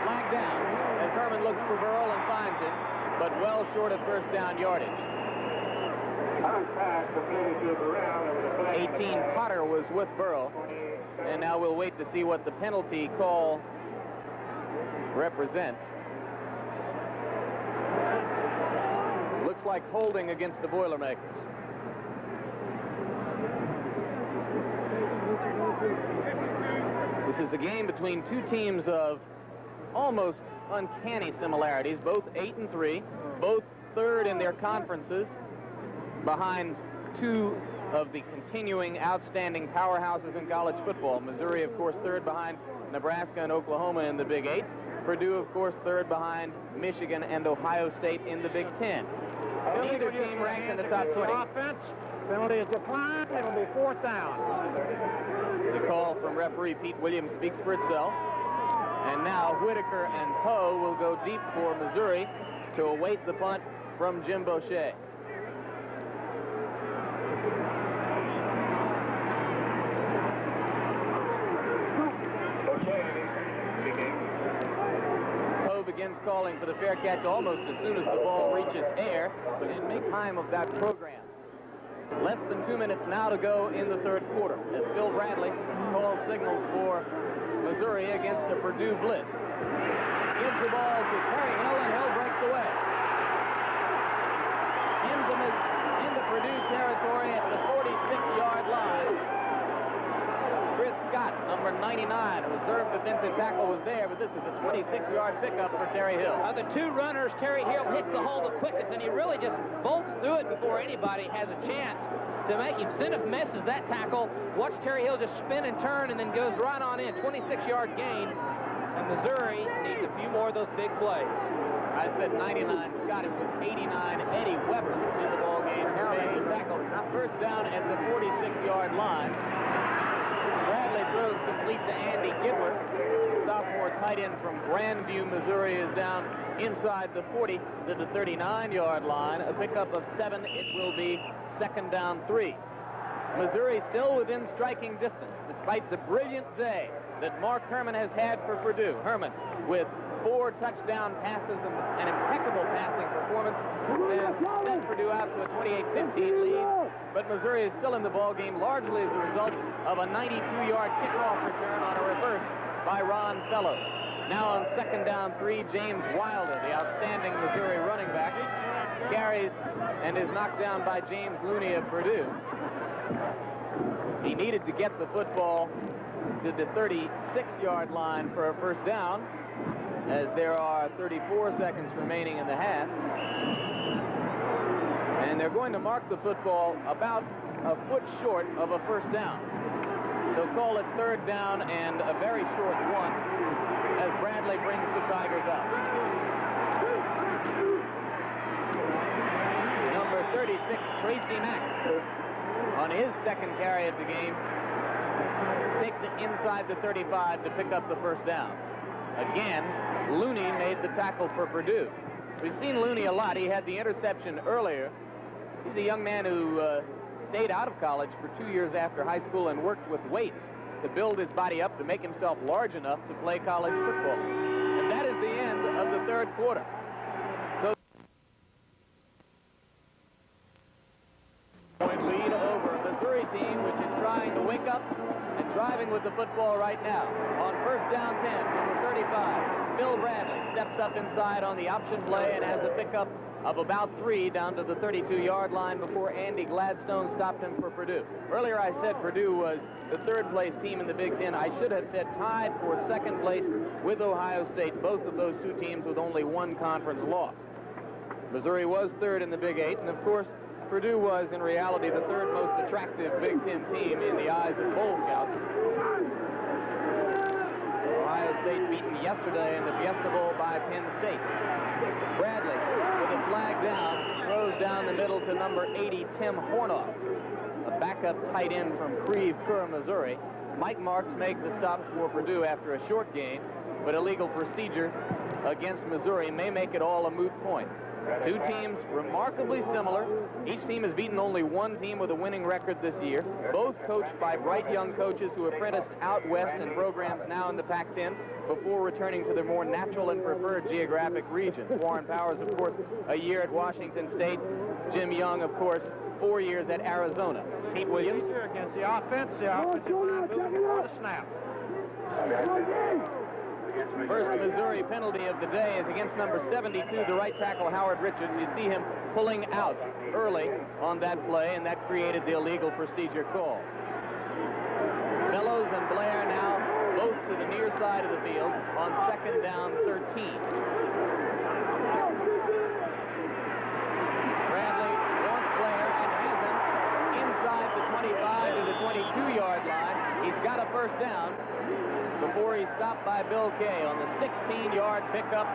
Flag down as Herman looks for Burrell and finds him, but well short of first down yardage. 18 Potter was with Burrell, and now we'll wait to see what the penalty call represents. Looks like holding against the Boilermakers. This is a game between two teams of almost uncanny similarities, both 8-3, both third in their conferences, behind two of the continuing outstanding powerhouses in college football. Missouri, of course, third behind Nebraska and Oklahoma in the Big 8. Purdue, of course, third behind Michigan and Ohio State in the Big 10. Neither team ranked in the top 20. Offense, penalty is declined. It'll be 4th down. The call from referee Pete Williams speaks for itself. And now Whitaker and Poe will go deep for Missouri to await the punt from Jim Boucher. Begins calling for the fair catch almost as soon as the ball reaches air, but didn't make time of that program. Less than 2 minutes now to go in the third quarter as Phil Bradley calls signals for Missouri against a Purdue blitz. Gives the ball to Terry Hill, and Hill breaks away. Into Purdue territory at the 46-yard line. Chris Scott, number 99, a reserve defensive tackle, was there, but this is a 26-yard pickup for Terry Hill. Of the two runners, Terry Hill hits the hole the quickest, and he really just bolts through it before anybody has a chance to make him. Zenith misses that tackle. Watch Terry Hill just spin and turn and then goes right on in. 26-yard gain, and Missouri needs a few more of those big plays. I said 99. Scott, it was 89. Eddie Weber in the ball game. Made the tackle. First down at the 46-yard line. Bradley throws complete to Andy Gidler. Sophomore tight end from Grandview, Missouri, is down inside the 40 to the 39-yard line. A pickup of 7. It will be 2nd down 3. Missouri still within striking distance, despite the brilliant day that Mark Herman has had for Purdue. Herman with 4 touchdown passes and an impeccable passing performance has sent Purdue out to a 28-15 lead. But Missouri is still in the ball game largely as a result of a 92-yard kickoff return on a reverse by Ron Fellows. Now on 2nd down 3, James Wilder, the outstanding Missouri running back, carries and is knocked down by James Looney of Purdue. He needed to get the football to the 36-yard line for a first down, as there are 34 seconds remaining in the half. And they're going to mark the football about a foot short of a first down. So call it 3rd down and a very short one as Bradley brings the Tigers out. Number 36, Tracy Mack, on his 2nd carry of the game, takes it inside the 35 to pick up the first down. Again, Looney made the tackle for Purdue. We've seen Looney a lot. He had the interception earlier. He's a young man who stayed out of college for 2 years after high school and worked with weights to build his body up to make himself large enough to play college football. And that is the end of the third quarter. So, point lead over Missouri team, which is trying to wake up and driving with the football right now. On 1st down 10 from the 35, Phil Bradley steps up inside on the option play and has a pickup of about 3 down to the 32-yard line before Andy Gladstone stopped him for Purdue. Earlier I said Purdue was the 3rd place team in the Big Ten. I should have said tied for 2nd place with Ohio State, both of those two teams with only 1 conference loss. Missouri was third in the Big Eight, and of course, Purdue was, in reality, the third most attractive Big Ten team in the eyes of Bowl Scouts. Ohio State beaten yesterday in the Fiesta Bowl by Penn State. Bradley, with a flag down, throws down the middle to number 80, Tim Hornoff, a backup tight end from Creve Coeur, Missouri. Mike Marks makes the stop for Purdue after a short gain, but illegal procedure against Missouri may make it all a moot point. Two teams remarkably similar. Each team has beaten only one team with a winning record this year. Both coached by bright young coaches who apprenticed out west in programs now in the Pac-10 before returning to their more natural and preferred geographic regions. Warren Powers, of course, a year at Washington State. Jim Young, of course, 4 years at Arizona. Pete Williams. Against the offensive line moving before the snap. First Missouri penalty of the day is against number 72, the right tackle, Howard Richards. You see him pulling out early on that play, and that created the illegal procedure call. Fellows and Blair now both to the near side of the field on second down 13. Bradley wants Blair and has him inside the 25 to the 22-yard line. He's got a first down before he's stopped by Bill Kay on the 16-yard pickup.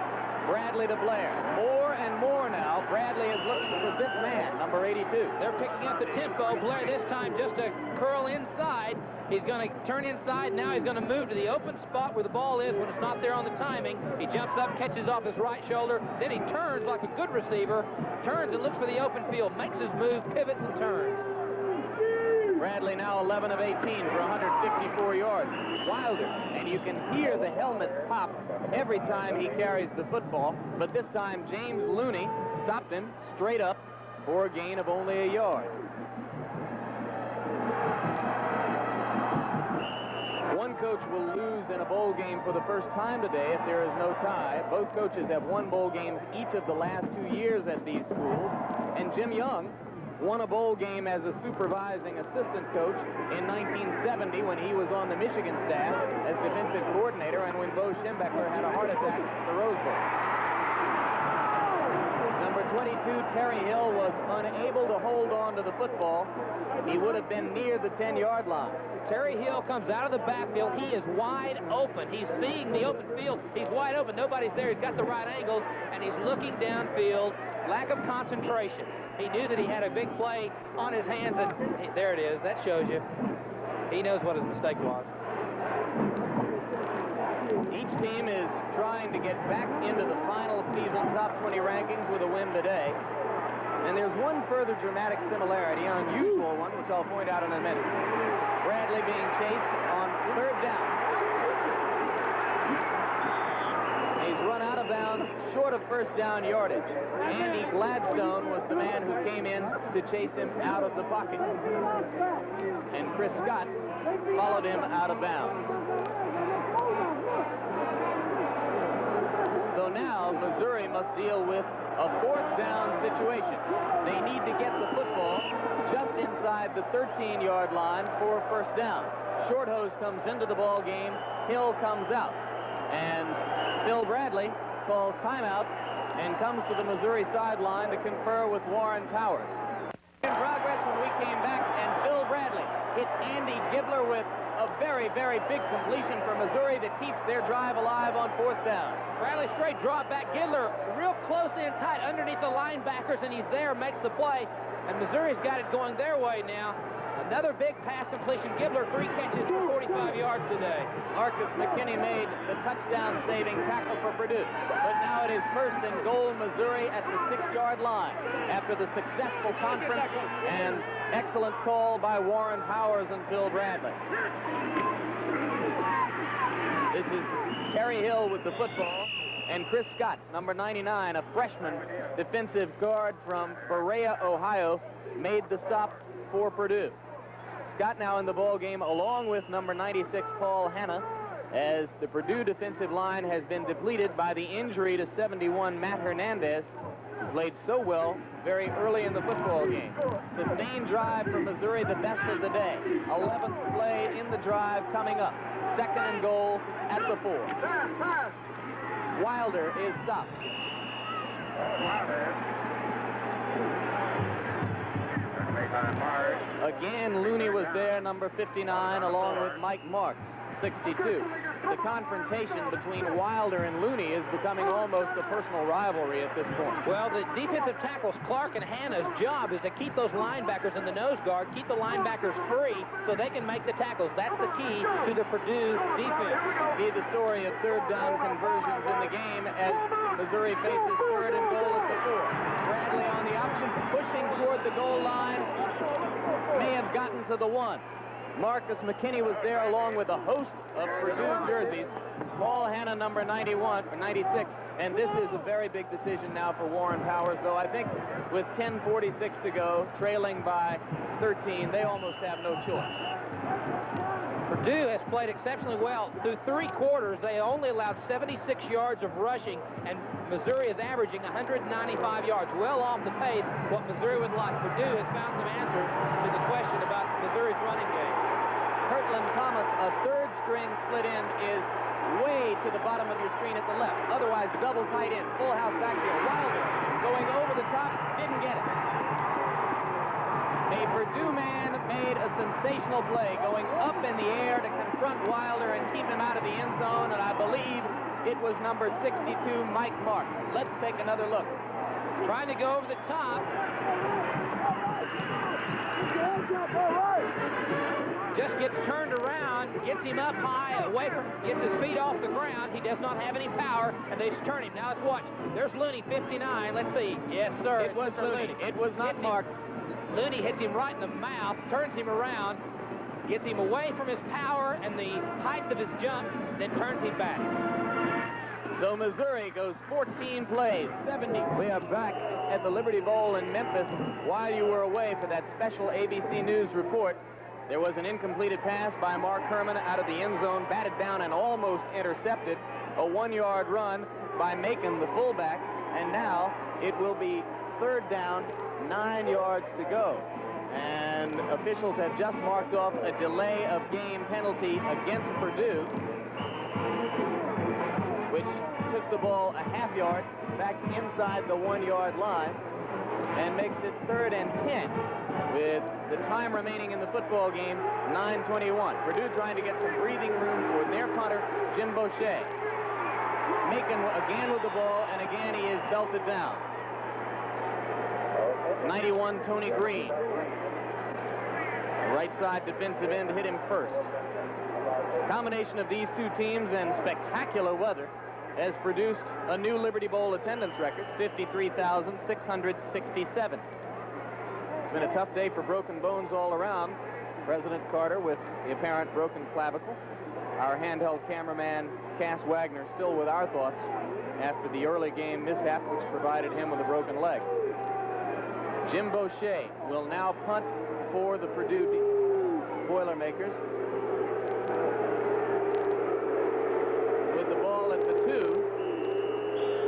Bradley to Blair. More and more now. Bradley is looking for this man, number 82. They're picking up the tempo. Blair this time just to curl inside. He's going to turn inside. Now he's going to move to the open spot where the ball is when it's not there on the timing. He jumps up, catches off his right shoulder. Then he turns like a good receiver. Turns and looks for the open field. Makes his move, pivots, and turns. Bradley now 11 of 18 for 154 yards. Wilder, and you can hear the helmets pop every time he carries the football, but this time James Looney stopped him straight up for a gain of only a yard. One coach will lose in a bowl game for the first time today if there is no tie. Both coaches have won bowl games each of the last 2 years at these schools, and Jim Young won a bowl game as a supervising assistant coach in 1970 when he was on the Michigan staff as defensive coordinator and when Bo Schembechler had a heart attack at the Rose Bowl. Number 22, Terry Hill, was unable to hold on to the football. He would have been near the 10-yard line. Terry Hill comes out of the backfield. He is wide open. He's seeing the open field. He's wide open. Nobody's there. He's got the right angle, and he's looking downfield. Lack of concentration. He knew that he had a big play on his hands, and there it is. That shows you. He knows what his mistake was. Each team is trying to get back into the final season top 20 rankings with a win today. And there's one further dramatic similarity, an unusual one, which I'll point out in a minute. Bradley being chased on third down. He's run out of bounds, short of first down yardage. Andy Gladstone was the man who came in to chase him out of the pocket. And Chris Scott followed him out of bounds. So now Missouri must deal with a fourth down situation. They need to get the football just inside the 13-yard line for a first down. Shorthose comes into the ball game. Hill comes out. And Phil Bradley calls timeout and comes to the Missouri sideline to confer with Warren Powers. In progress when we came back, and Phil Bradley hit Andy Gibler with a very, very big completion for Missouri that keeps their drive alive on fourth down. Bradley straight drop back. Gidler real close in tight underneath the linebackers, and he's there, makes the play. And Missouri's got it going their way now. Another big pass completion. Gibler 3 catches for 45 yards today. Marcus McKinney made the touchdown-saving tackle for Purdue. But now it is first and goal Missouri at the 6-yard line after the successful conference and excellent call by Warren Powers and Phil Bradley. This is Terry Hill with the football, and Chris Scott, number 99, a freshman defensive guard from Berea, Ohio, made the stop for Purdue. Scott now in the ball game along with number 96, Paul Hanna, as the Purdue defensive line has been depleted by the injury to 71, Matt Hernandez, who played so well very early in the football game. Sustained drive for Missouri, the best of the day. 11th play in the drive coming up. Second and goal at the 4. Wilder is stopped. Again, Looney was there, number 59, along with Mike Marks, 62. The confrontation between Wilder and Looney is becoming almost a personal rivalry at this point. Well, the defensive tackles, Clark and Hanna's job is to keep those linebackers in the nose guard, keep the linebackers free so they can make the tackles. That's the key to the Purdue defense. See the story of third down conversions in the game as Missouri faces third and goal at the 4. Bradley on the option, pushing toward the goal line, may have gotten to the 1. Marcus McKinney was there along with a host of Purdue jerseys. Paul Hanna, number 91 or 96, and this is a very big decision now for Warren Powers, though I think with 10:46 to go, trailing by 13, they almost have no choice. Purdue has played exceptionally well. Through 3 quarters, they only allowed 76 yards of rushing, and Missouri is averaging 195 yards, well off the pace what Missouri would like. Purdue has found some answers to the question about Missouri's running game. Kirtland Thomas, a third string split end, is way to the bottom of your screen at the left. Otherwise, double tight end, full house backfield. Wilder going over the top, didn't get it. A Purdue man made a sensational play, going up in the air to confront Wilder and keep him out of the end zone, and I believe it was number 62, Mike Marks. Let's take another look. Trying to go over the top. Just gets turned around, gets him up high, away from, gets his feet off the ground. He does not have any power, and they turn him. Now let's watch. There's Looney, 59. Let's see. Yes, sir. It was Looney. It was not Marks. Looney hits him right in the mouth, turns him around, gets him away from his power and the height of his jump, then turns him back. So Missouri goes 14 plays, 70. We are back at the Liberty Bowl in Memphis. While you were away for that special ABC News report, there was an incompleted pass by Mark Herman out of the end zone, batted down and almost intercepted. A 1-yard run by Macon, the fullback, and now it will be third down, 9 yards to go. And officials have just marked off a delay of game penalty against Purdue, which took the ball a half yard back inside the 1-yard line and makes it 3rd and 10 with the time remaining in the football game, 9:21. Purdue trying to get some breathing room for their punter, Jim Boucher. Macon again with the ball, and again he is belted down. 91, Tony Green. Right side defensive end hit him first. Combination of these two teams and spectacular weather has produced a new Liberty Bowl attendance record, 53,667. It's been a tough day for broken bones all around. President Carter with the apparent broken clavicle. Our handheld cameraman, Cass Wagner, still with our thoughts after the early game mishap, which provided him with a broken leg. Jim Boucher will now punt for the Purdue Boilermakers. With the ball at the 2,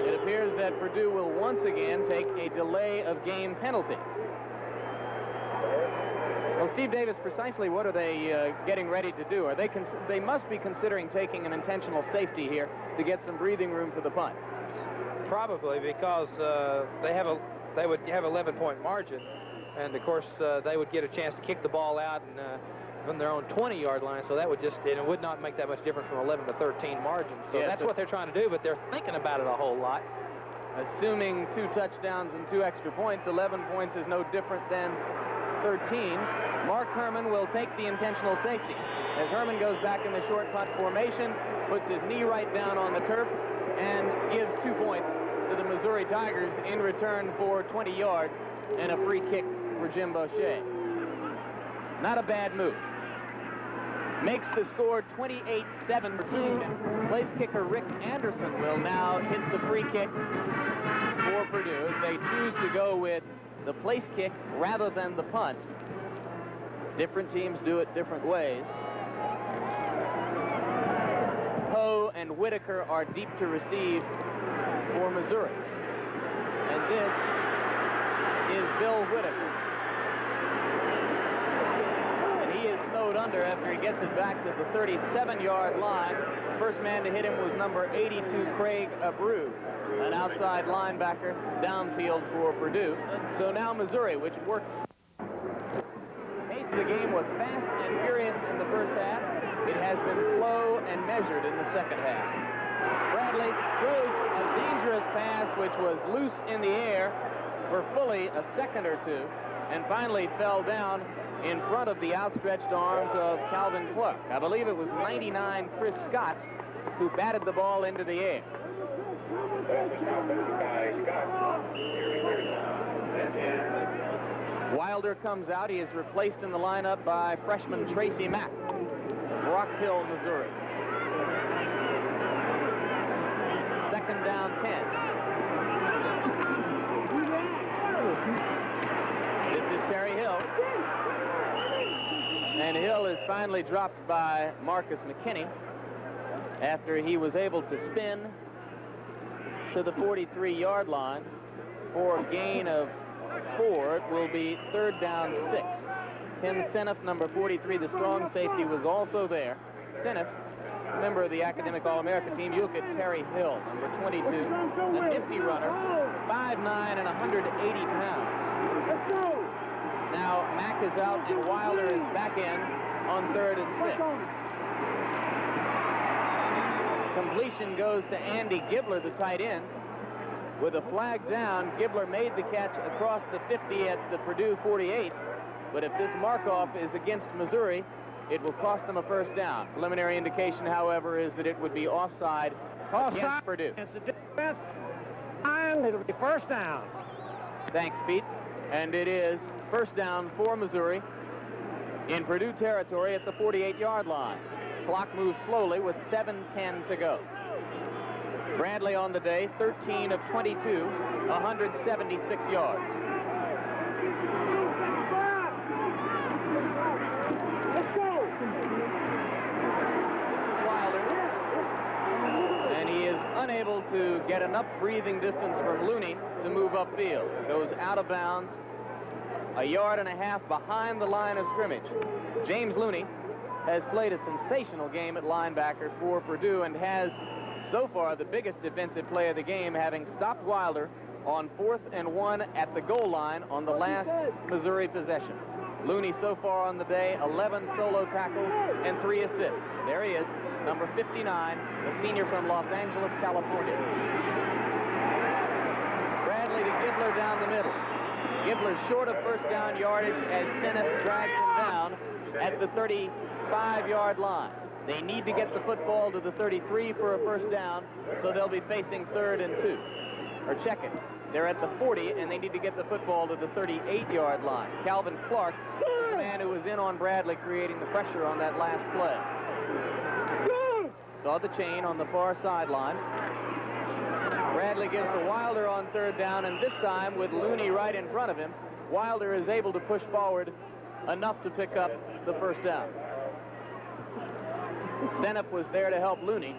it appears that Purdue will once again take a delay of game penalty. Well, Steve Davis, precisely what are they getting ready to do? Are they must be considering taking an intentional safety here to get some breathing room for the punt. Probably, because they would have 11-point margin, and of course they would get a chance to kick the ball out and from their own 20-yard line, so that would just, it would not make that much difference from 11 to 13 margin. So yes, that's what they're trying to do, but they're thinking about it a whole lot. Assuming 2 touchdowns and 2 extra points, 11 points is no different than 13. Mark Herman will take the intentional safety. As Herman goes back in the short punt formation, puts his knee right down on the turf, and gives 2 points to the Missouri Tigers in return for 20 yards and a free kick for Jim Boucher. Not a bad move. Makes the score 28-17. Place kicker Rick Anderson will now hit the free kick for Purdue as they choose to go with the place kick rather than the punt. Different teams do it different ways. Poe and Whitaker are deep to receive for Missouri. And this is Bill Whitaker. And he is snowed float under after he gets it back to the 37-yard line. First man to hit him was number 82, Craig Abreu, an outside linebacker downfield for Purdue. So now Missouri, which works. The pace of the game was fast and furious in the first half. It has been slow and measured in the second half. Bradley throws a dangerous pass, which was loose in the air for fully a second or two, and finally fell down in front of the outstretched arms of Calvin Clark. I believe it was 99 Chris Scott who batted the ball into the air. Wilder comes out. He is replaced in the lineup by freshman Tracy Mack, Rock Hill, Missouri. Second down 10. This is Terry Hill. And Hill is finally dropped by Marcus McKinney after he was able to spin to the 43-yard line for a gain of 4. It will be third down 6. Tim Seneff, number 43, the strong safety, was also there. Seneff, member of the Academic All-America team. You look at Terry Hill, number 22, a nifty runner, 5'9" and 180 pounds. Now Mack is out and Wilder is back in on 3rd and 6. Completion goes to Andy Gibler, the tight end. With a flag down, Gibler made the catch across the 50 at the Purdue 48. But if this mark-off is against Missouri, it will cost them a first down. Preliminary indication, however, is that it would be offside against Purdue. It's the defense, and it'll be first down. Thanks, Pete. And it is first down for Missouri in Purdue territory at the 48-yard line. Clock moves slowly with 7:10 to go. Bradley on the day, 13 of 22, 176 yards. Let's go! This is Wilder. And he is unable to get enough breathing distance from Looney to move upfield. Goes out of bounds, a yard and a half behind the line of scrimmage. James Looney has played a sensational game at linebacker for Purdue and has so far the biggest defensive play of the game, having stopped Wilder on 4th and 1 at the goal line on the last Missouri possession. Looney so far on the day, 11 solo tackles and 3 assists. There he is, number 59, the senior from Los Angeles, California. Bradley to Gibler down the middle. Gibler short of first down yardage as Seneff drags him down at the 35-yard line. They need to get the football to the 33 for a first down, so they'll be facing 3rd and 2. Or check it. They're at the 40, and they need to get the football to the 38-yard line. Calvin Clark, the man who was in on Bradley, creating the pressure on that last play. Saw the chain on the far sideline. Bradley gives to Wilder on 3rd down, and this time, with Looney right in front of him, Wilder is able to push forward enough to pick up the first down. Seneff was there to help Looney.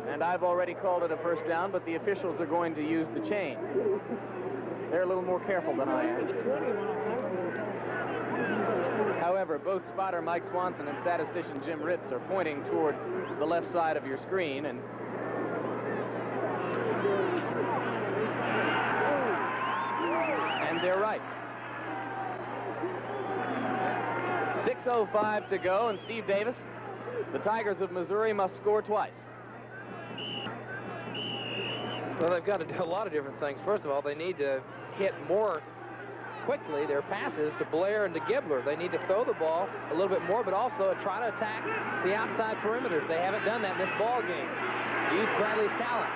And I've already called it a first down, but the officials are going to use the chain. They're a little more careful than I am. However, both spotter Mike Swanson and statistician Jim Ritz are pointing toward the left side of your screen, and they're right. 6:05 to go, and Steve Davis, the Tigers of Missouri must score twice. Well, they've got to do a lot of different things. First of all, they need to hit more quickly their passes to Blair and to Gibler. They need to throw the ball a little bit more, but also try to attack the outside perimeters. They haven't done that in this ball game. Use Bradley's talent.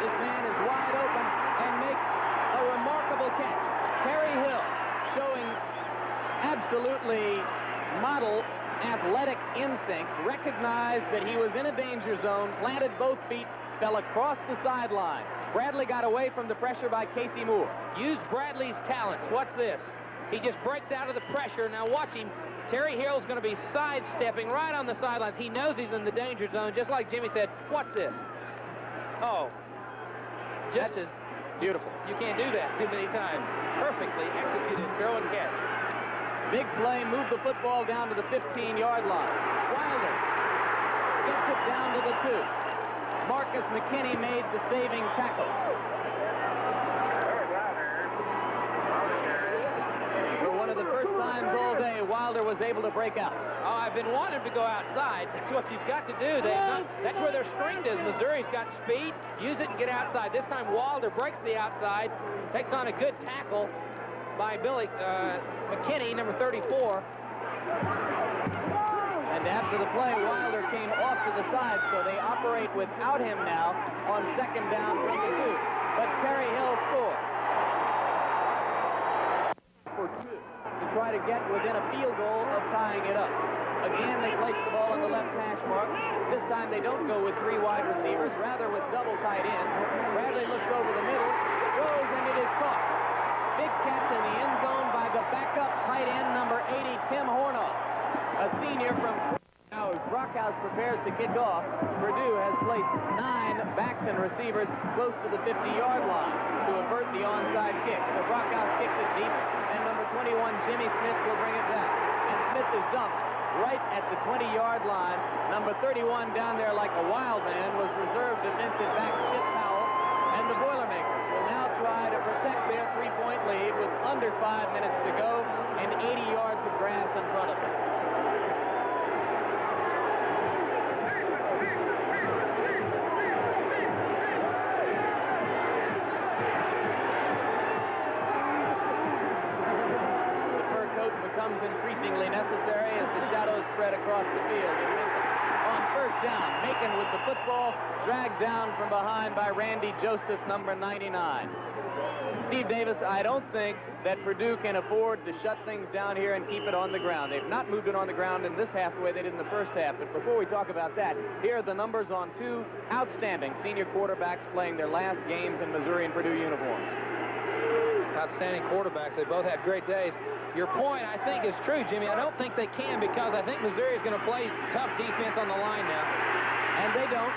This man is wide open and makes a remarkable catch. Terry Hill showing absolutely model athletic instincts, recognized that he was in a danger zone, planted both feet, fell across the sideline. Bradley got away from the pressure by Casey Moore. Use Bradley's talents. Watch this. He just breaks out of the pressure. Now watch him. Terry Hill's going to be sidestepping right on the sidelines. He knows he's in the danger zone, just like Jimmy said. Watch this. Oh. Just as Beautiful. You can't do that too many times. Perfectly executed throw and catch. Big play, moved the football down to the 15-yard line. Wilder gets it down to the 2. Marcus McKinney made the saving tackle. For one of the first times all day, Wilder was able to break out. Oh, I've been wanting to go outside. That's what you've got to do. That's where their strength is. Missouri's got speed. Use it and get outside. This time Wilder breaks the outside, takes on a good tackle by Billy McKinney, number 34. And after the play, Wilder came off to the side, so they operate without him now on second down from the 2. But Terry Hill scores for 2 to try to get within a field goal of tying it up. Again, they place the ball on the left hash mark. This time they don't go with 3 wide receivers, rather with double tight ends. Bradley looks over the middle, throws, and it is caught. Big catch in the end zone by the backup tight end, number 80, Tim Hornoff, a senior from... Now, as Brockhouse prepares to kick off, Purdue has placed 9 backs and receivers close to the 50-yard line to avert the onside kick. So Brockhouse kicks it deep, and number 21, Jimmy Smith, will bring it back. And Smith is dumped right at the 20-yard line. Number 31 down there like a wild man was reserved defensive back Chip Powell, and the Boilermakers will now try to protect their 3-point lead with under 5 minutes to go and 80 yards of grass in front of them. Becomes increasingly necessary as the shadows spread across the field. On first down, Macon with the football, dragged down from behind by Randy Jostis, number 99. Steve Davis, I don't think that Purdue can afford to shut things down here and keep it on the ground. They've not moved it on the ground in this half the way they did in the first half. But before we talk about that, here are the numbers on 2 outstanding senior quarterbacks playing their last games in Missouri and Purdue uniforms. Outstanding quarterbacks. They both had great days. Your point, I think, is true, Jimmy. I don't think they can, because I think Missouri is going to play tough defense on the line now. And they don't.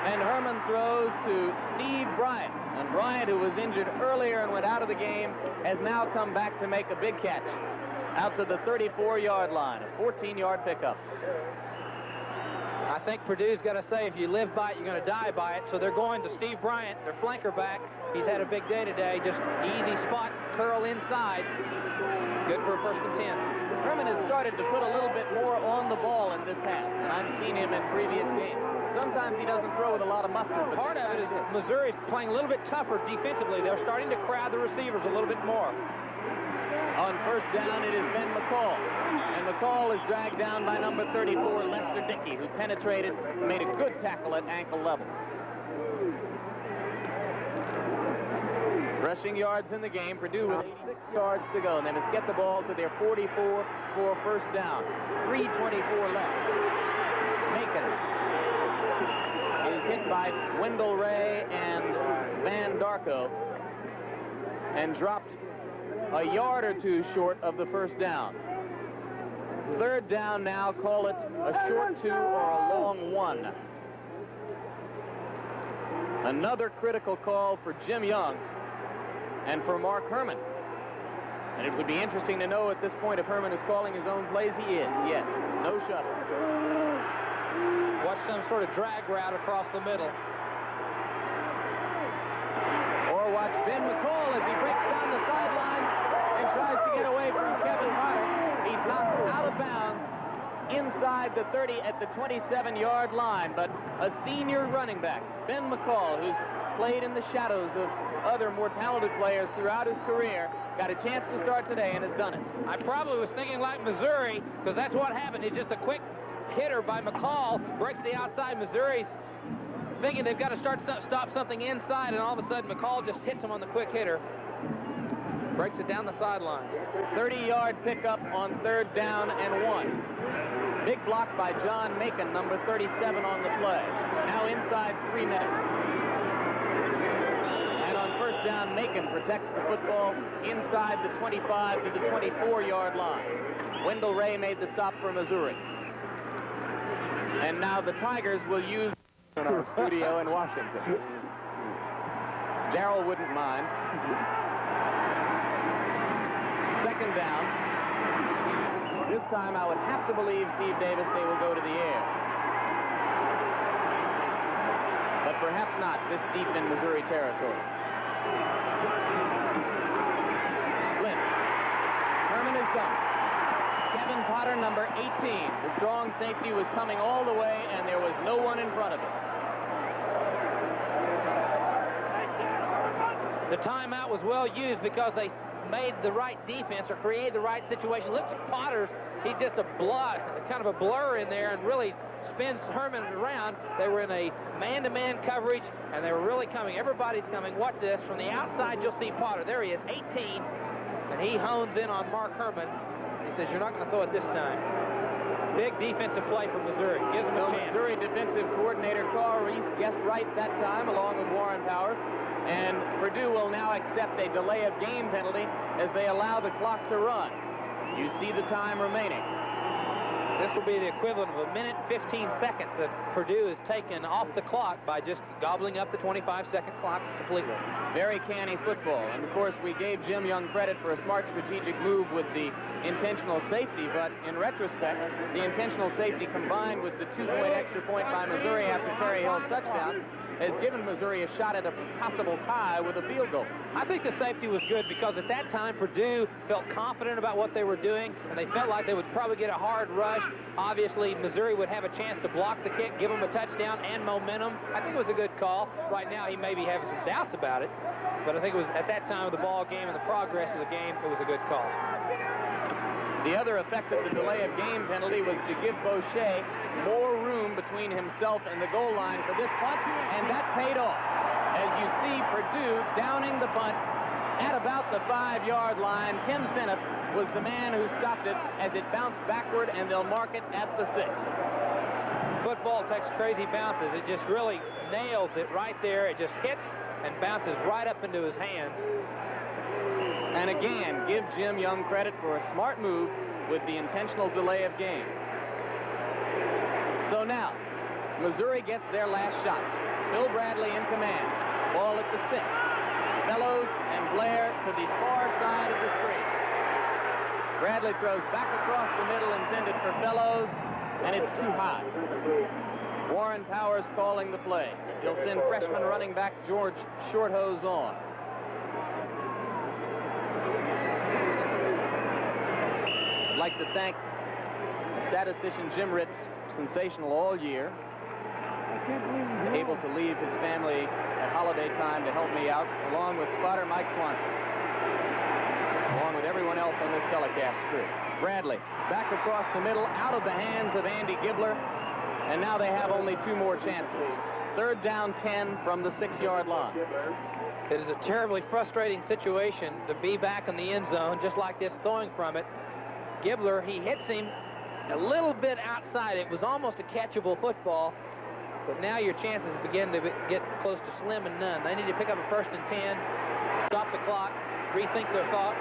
And Herman throws to Steve Bryant. And Bryant, who was injured earlier and went out of the game, has now come back to make a big catch out to the 34-yard line, a 14-yard pickup. I think Purdue's got to say, if you live by it, you're going to die by it. So they're going to Steve Bryant, their flanker back. He's had a big day today. Just easy spot, curl inside. Good for a 1st and 10. Herman has started to put a little bit more on the ball in this half, and I've seen him in previous games. Sometimes he doesn't throw with a lot of muscle. But part of it is Missouri's playing a little bit tougher defensively. They're starting to crowd the receivers a little bit more. On first down, it is Ben McCall. And McCall is dragged down by number 34, Lester Dickey, who penetrated, made a good tackle at ankle level. Rushing yards in the game. Purdue with 86 yards to go. And they must get the ball to their 44 for first down. 3:24 left. Macon is hit by Wendell Ray and Van Darko and dropped a yard or 2 short of the first down. Third down now. Call it a short 2 or a long 1. Another critical call for Jim Young and for Mark Herman. And it would be interesting to know at this point if Herman is calling his own plays. He is, yes. No shuttle. Watch some sort of drag route across the middle. Or watch Ben McCall as he breaks down the sideline and tries to get away from Kevin Carter. He's knocked out of bounds inside the 30 at the 27-yard line. But a senior running back, Ben McCall, who's played in the shadows of other more talented players throughout his career, got a chance to start today and has done it. I probably was thinking like Missouri, because that's what happened. It's just a quick hitter by McCall, breaks the outside. Missouri's thinking they've got to stop something inside, and all of a sudden McCall just hits him on the quick hitter. Breaks it down the sideline. 30-yard pickup on third down and 1. Big block by John Macon, number 37 on the play. Now inside 3 minutes. First down, Macon protects the football inside the 25 to the 24-yard line. Wendell Ray made the stop for Missouri. And now the Tigers will use in our studio in Washington. Darrell wouldn't mind. Second down. This time I would have to believe Steve Davis they will go to the air. But perhaps not this deep in Missouri territory. Blitz. Herman is dumped. Kevin Potter, number 18. The strong safety was coming all the way, and there was no one in front of him. The timeout was well used because they made the right defense or created the right situation. Look at Potter's. He's just a blur, kind of a blur in there, and really spins Herman around. They were in a man-to-man coverage, and they were really coming. Everybody's coming. Watch this. From the outside, you'll see Potter. There he is, 18, and he hones in on Mark Herman. He says, you're not going to throw it this time. Big defensive play from Missouri. Gives them a chance. Missouri defensive coordinator Carl Reese guessed right that time, along with Warren Powers. And Purdue will now accept a delay of game penalty as they allow the clock to run. You see the time remaining. This will be the equivalent of 1 minute 15 seconds that Purdue has taken off the clock by just gobbling up the 25-second clock completely. Very canny football. And, of course, we gave Jim Young credit for a smart strategic move with the intentional safety, but in retrospect, the intentional safety combined with the 2-point extra point by Missouri after Terry Hill's touchdown has given Missouri a shot at a possible tie with a field goal. I think the safety was good because at that time Purdue felt confident about what they were doing, and they felt like they would probably get a hard rush. Obviously, Missouri would have a chance to block the kick, give them a touchdown and momentum. I think it was a good call. Right now, he may be having some doubts about it, but I think it was at that time of the ball game and the progress of the game, it was a good call. The other effect of the delay of game penalty was to give Boucher more room between himself and the goal line for this punt, and that paid off. As you see, Purdue downing the punt at about the 5-yard line. Tim Senef was the man who stopped it as it bounced backward, and they'll mark it at the 6. Football takes crazy bounces. It just really nails it right there. It just hits and bounces right up into his hands. And again, give Jim Young credit for a smart move with the intentional delay of game. So now, Missouri gets their last shot. Bill Bradley in command. Ball at the 6. Fellows and Blair to the far side of the screen. Bradley throws back across the middle, intended for Fellows, and it's too high. Warren Powers calling the play. He'll send freshman running back George Shorthose on. I'd like to thank statistician Jim Ritz, sensational all year, able to leave his family at holiday time to help me out, along with spotter Mike Swanson, along with everyone else on this telecast crew. Bradley, back across the middle, out of the hands of Andy Gibbler, and now they have only 2 more chances. 3rd down 10 from the 6-yard line. It is a terribly frustrating situation to be back in the end zone, just like this, throwing from it. Gibbler, he hits him a little bit outside. It was almost a catchable football, but now your chances begin to get close to slim and none. They need to pick up a 1st and 10, stop the clock, rethink their thoughts.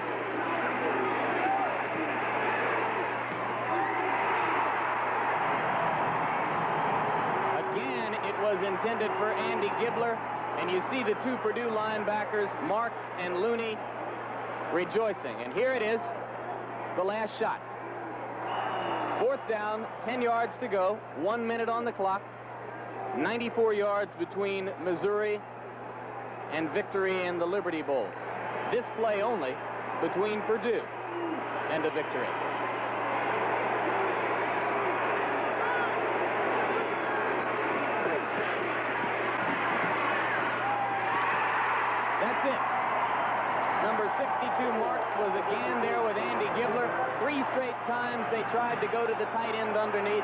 Again, it was intended for Andy Gibbler, and you see the 2 Purdue linebackers, Marks and Looney, rejoicing. And here it is, the last shot. 4th down, 10 yards to go, 1 minute on the clock, 94 yards between Missouri and victory in the Liberty Bowl. This play only between Purdue and a victory. That's it. Number 62, Marks, was again there with Andy Gibbler. 3 straight times they tried to go to the tight end underneath.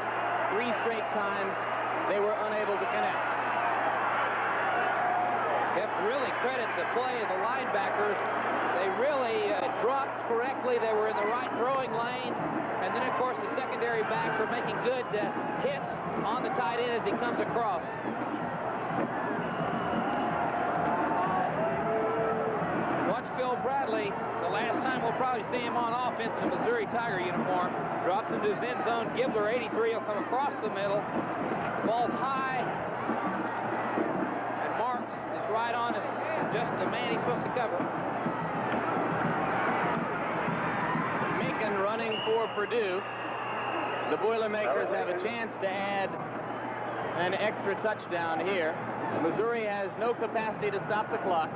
3 straight times they were unable to connect. You have to really credit the play of the linebackers. They really dropped correctly. They were in the right throwing lanes. And then, of course, the secondary backs are making good hits on the tight end as he comes across. Bill Bradley, the last time we'll probably see him on offense in a Missouri Tiger uniform, drops into his end zone. Gibbler, 83, will come across the middle. Ball's high, and Marks is right on his just the man he's supposed to cover. Macon running for Purdue. The Boilermakers have a chance to add an extra touchdown here. Missouri has no capacity to stop the clock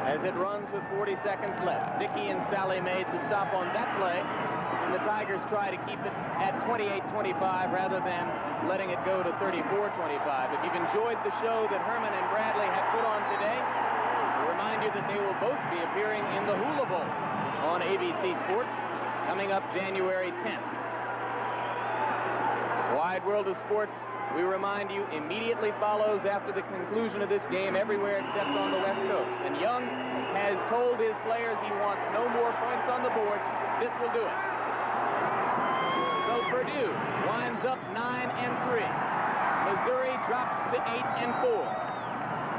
as it runs with 40 seconds left. Dickey and Sally made the stop on that play, and the Tigers try to keep it at 28-25 rather than letting it go to 34-25. If you've enjoyed the show that Herman and Bradley have put on today, we remind you that they will both be appearing in the Hula Bowl on ABC Sports coming up January 10th. Wide World of Sports, we remind you, immediately follows after the conclusion of this game everywhere except on the West Coast. And Young has told his players he wants no more points on the board. This will do it. So Purdue winds up 9-3. Missouri drops to 8-4.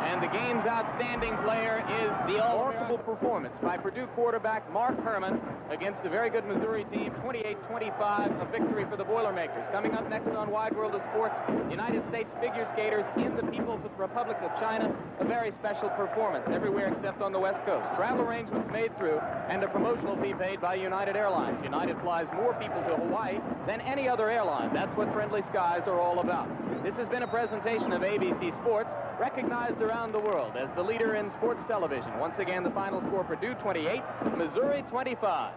And the game's outstanding player is the remarkable performance by Purdue quarterback Mark Herman against a very good Missouri team, 28-25, a victory for the Boilermakers. Coming up next on Wide World of Sports, United States figure skaters in the People's Republic of China, a very special performance everywhere except on the West Coast. Travel arrangements made through and a promotional fee paid by United Airlines. United flies more people to Hawaii than any other airline. That's what Friendly Skies are all about. This has been a presentation of ABC Sports, recognized around the world as the leader in sports television. Once again, the final score: Purdue 28, Missouri 25.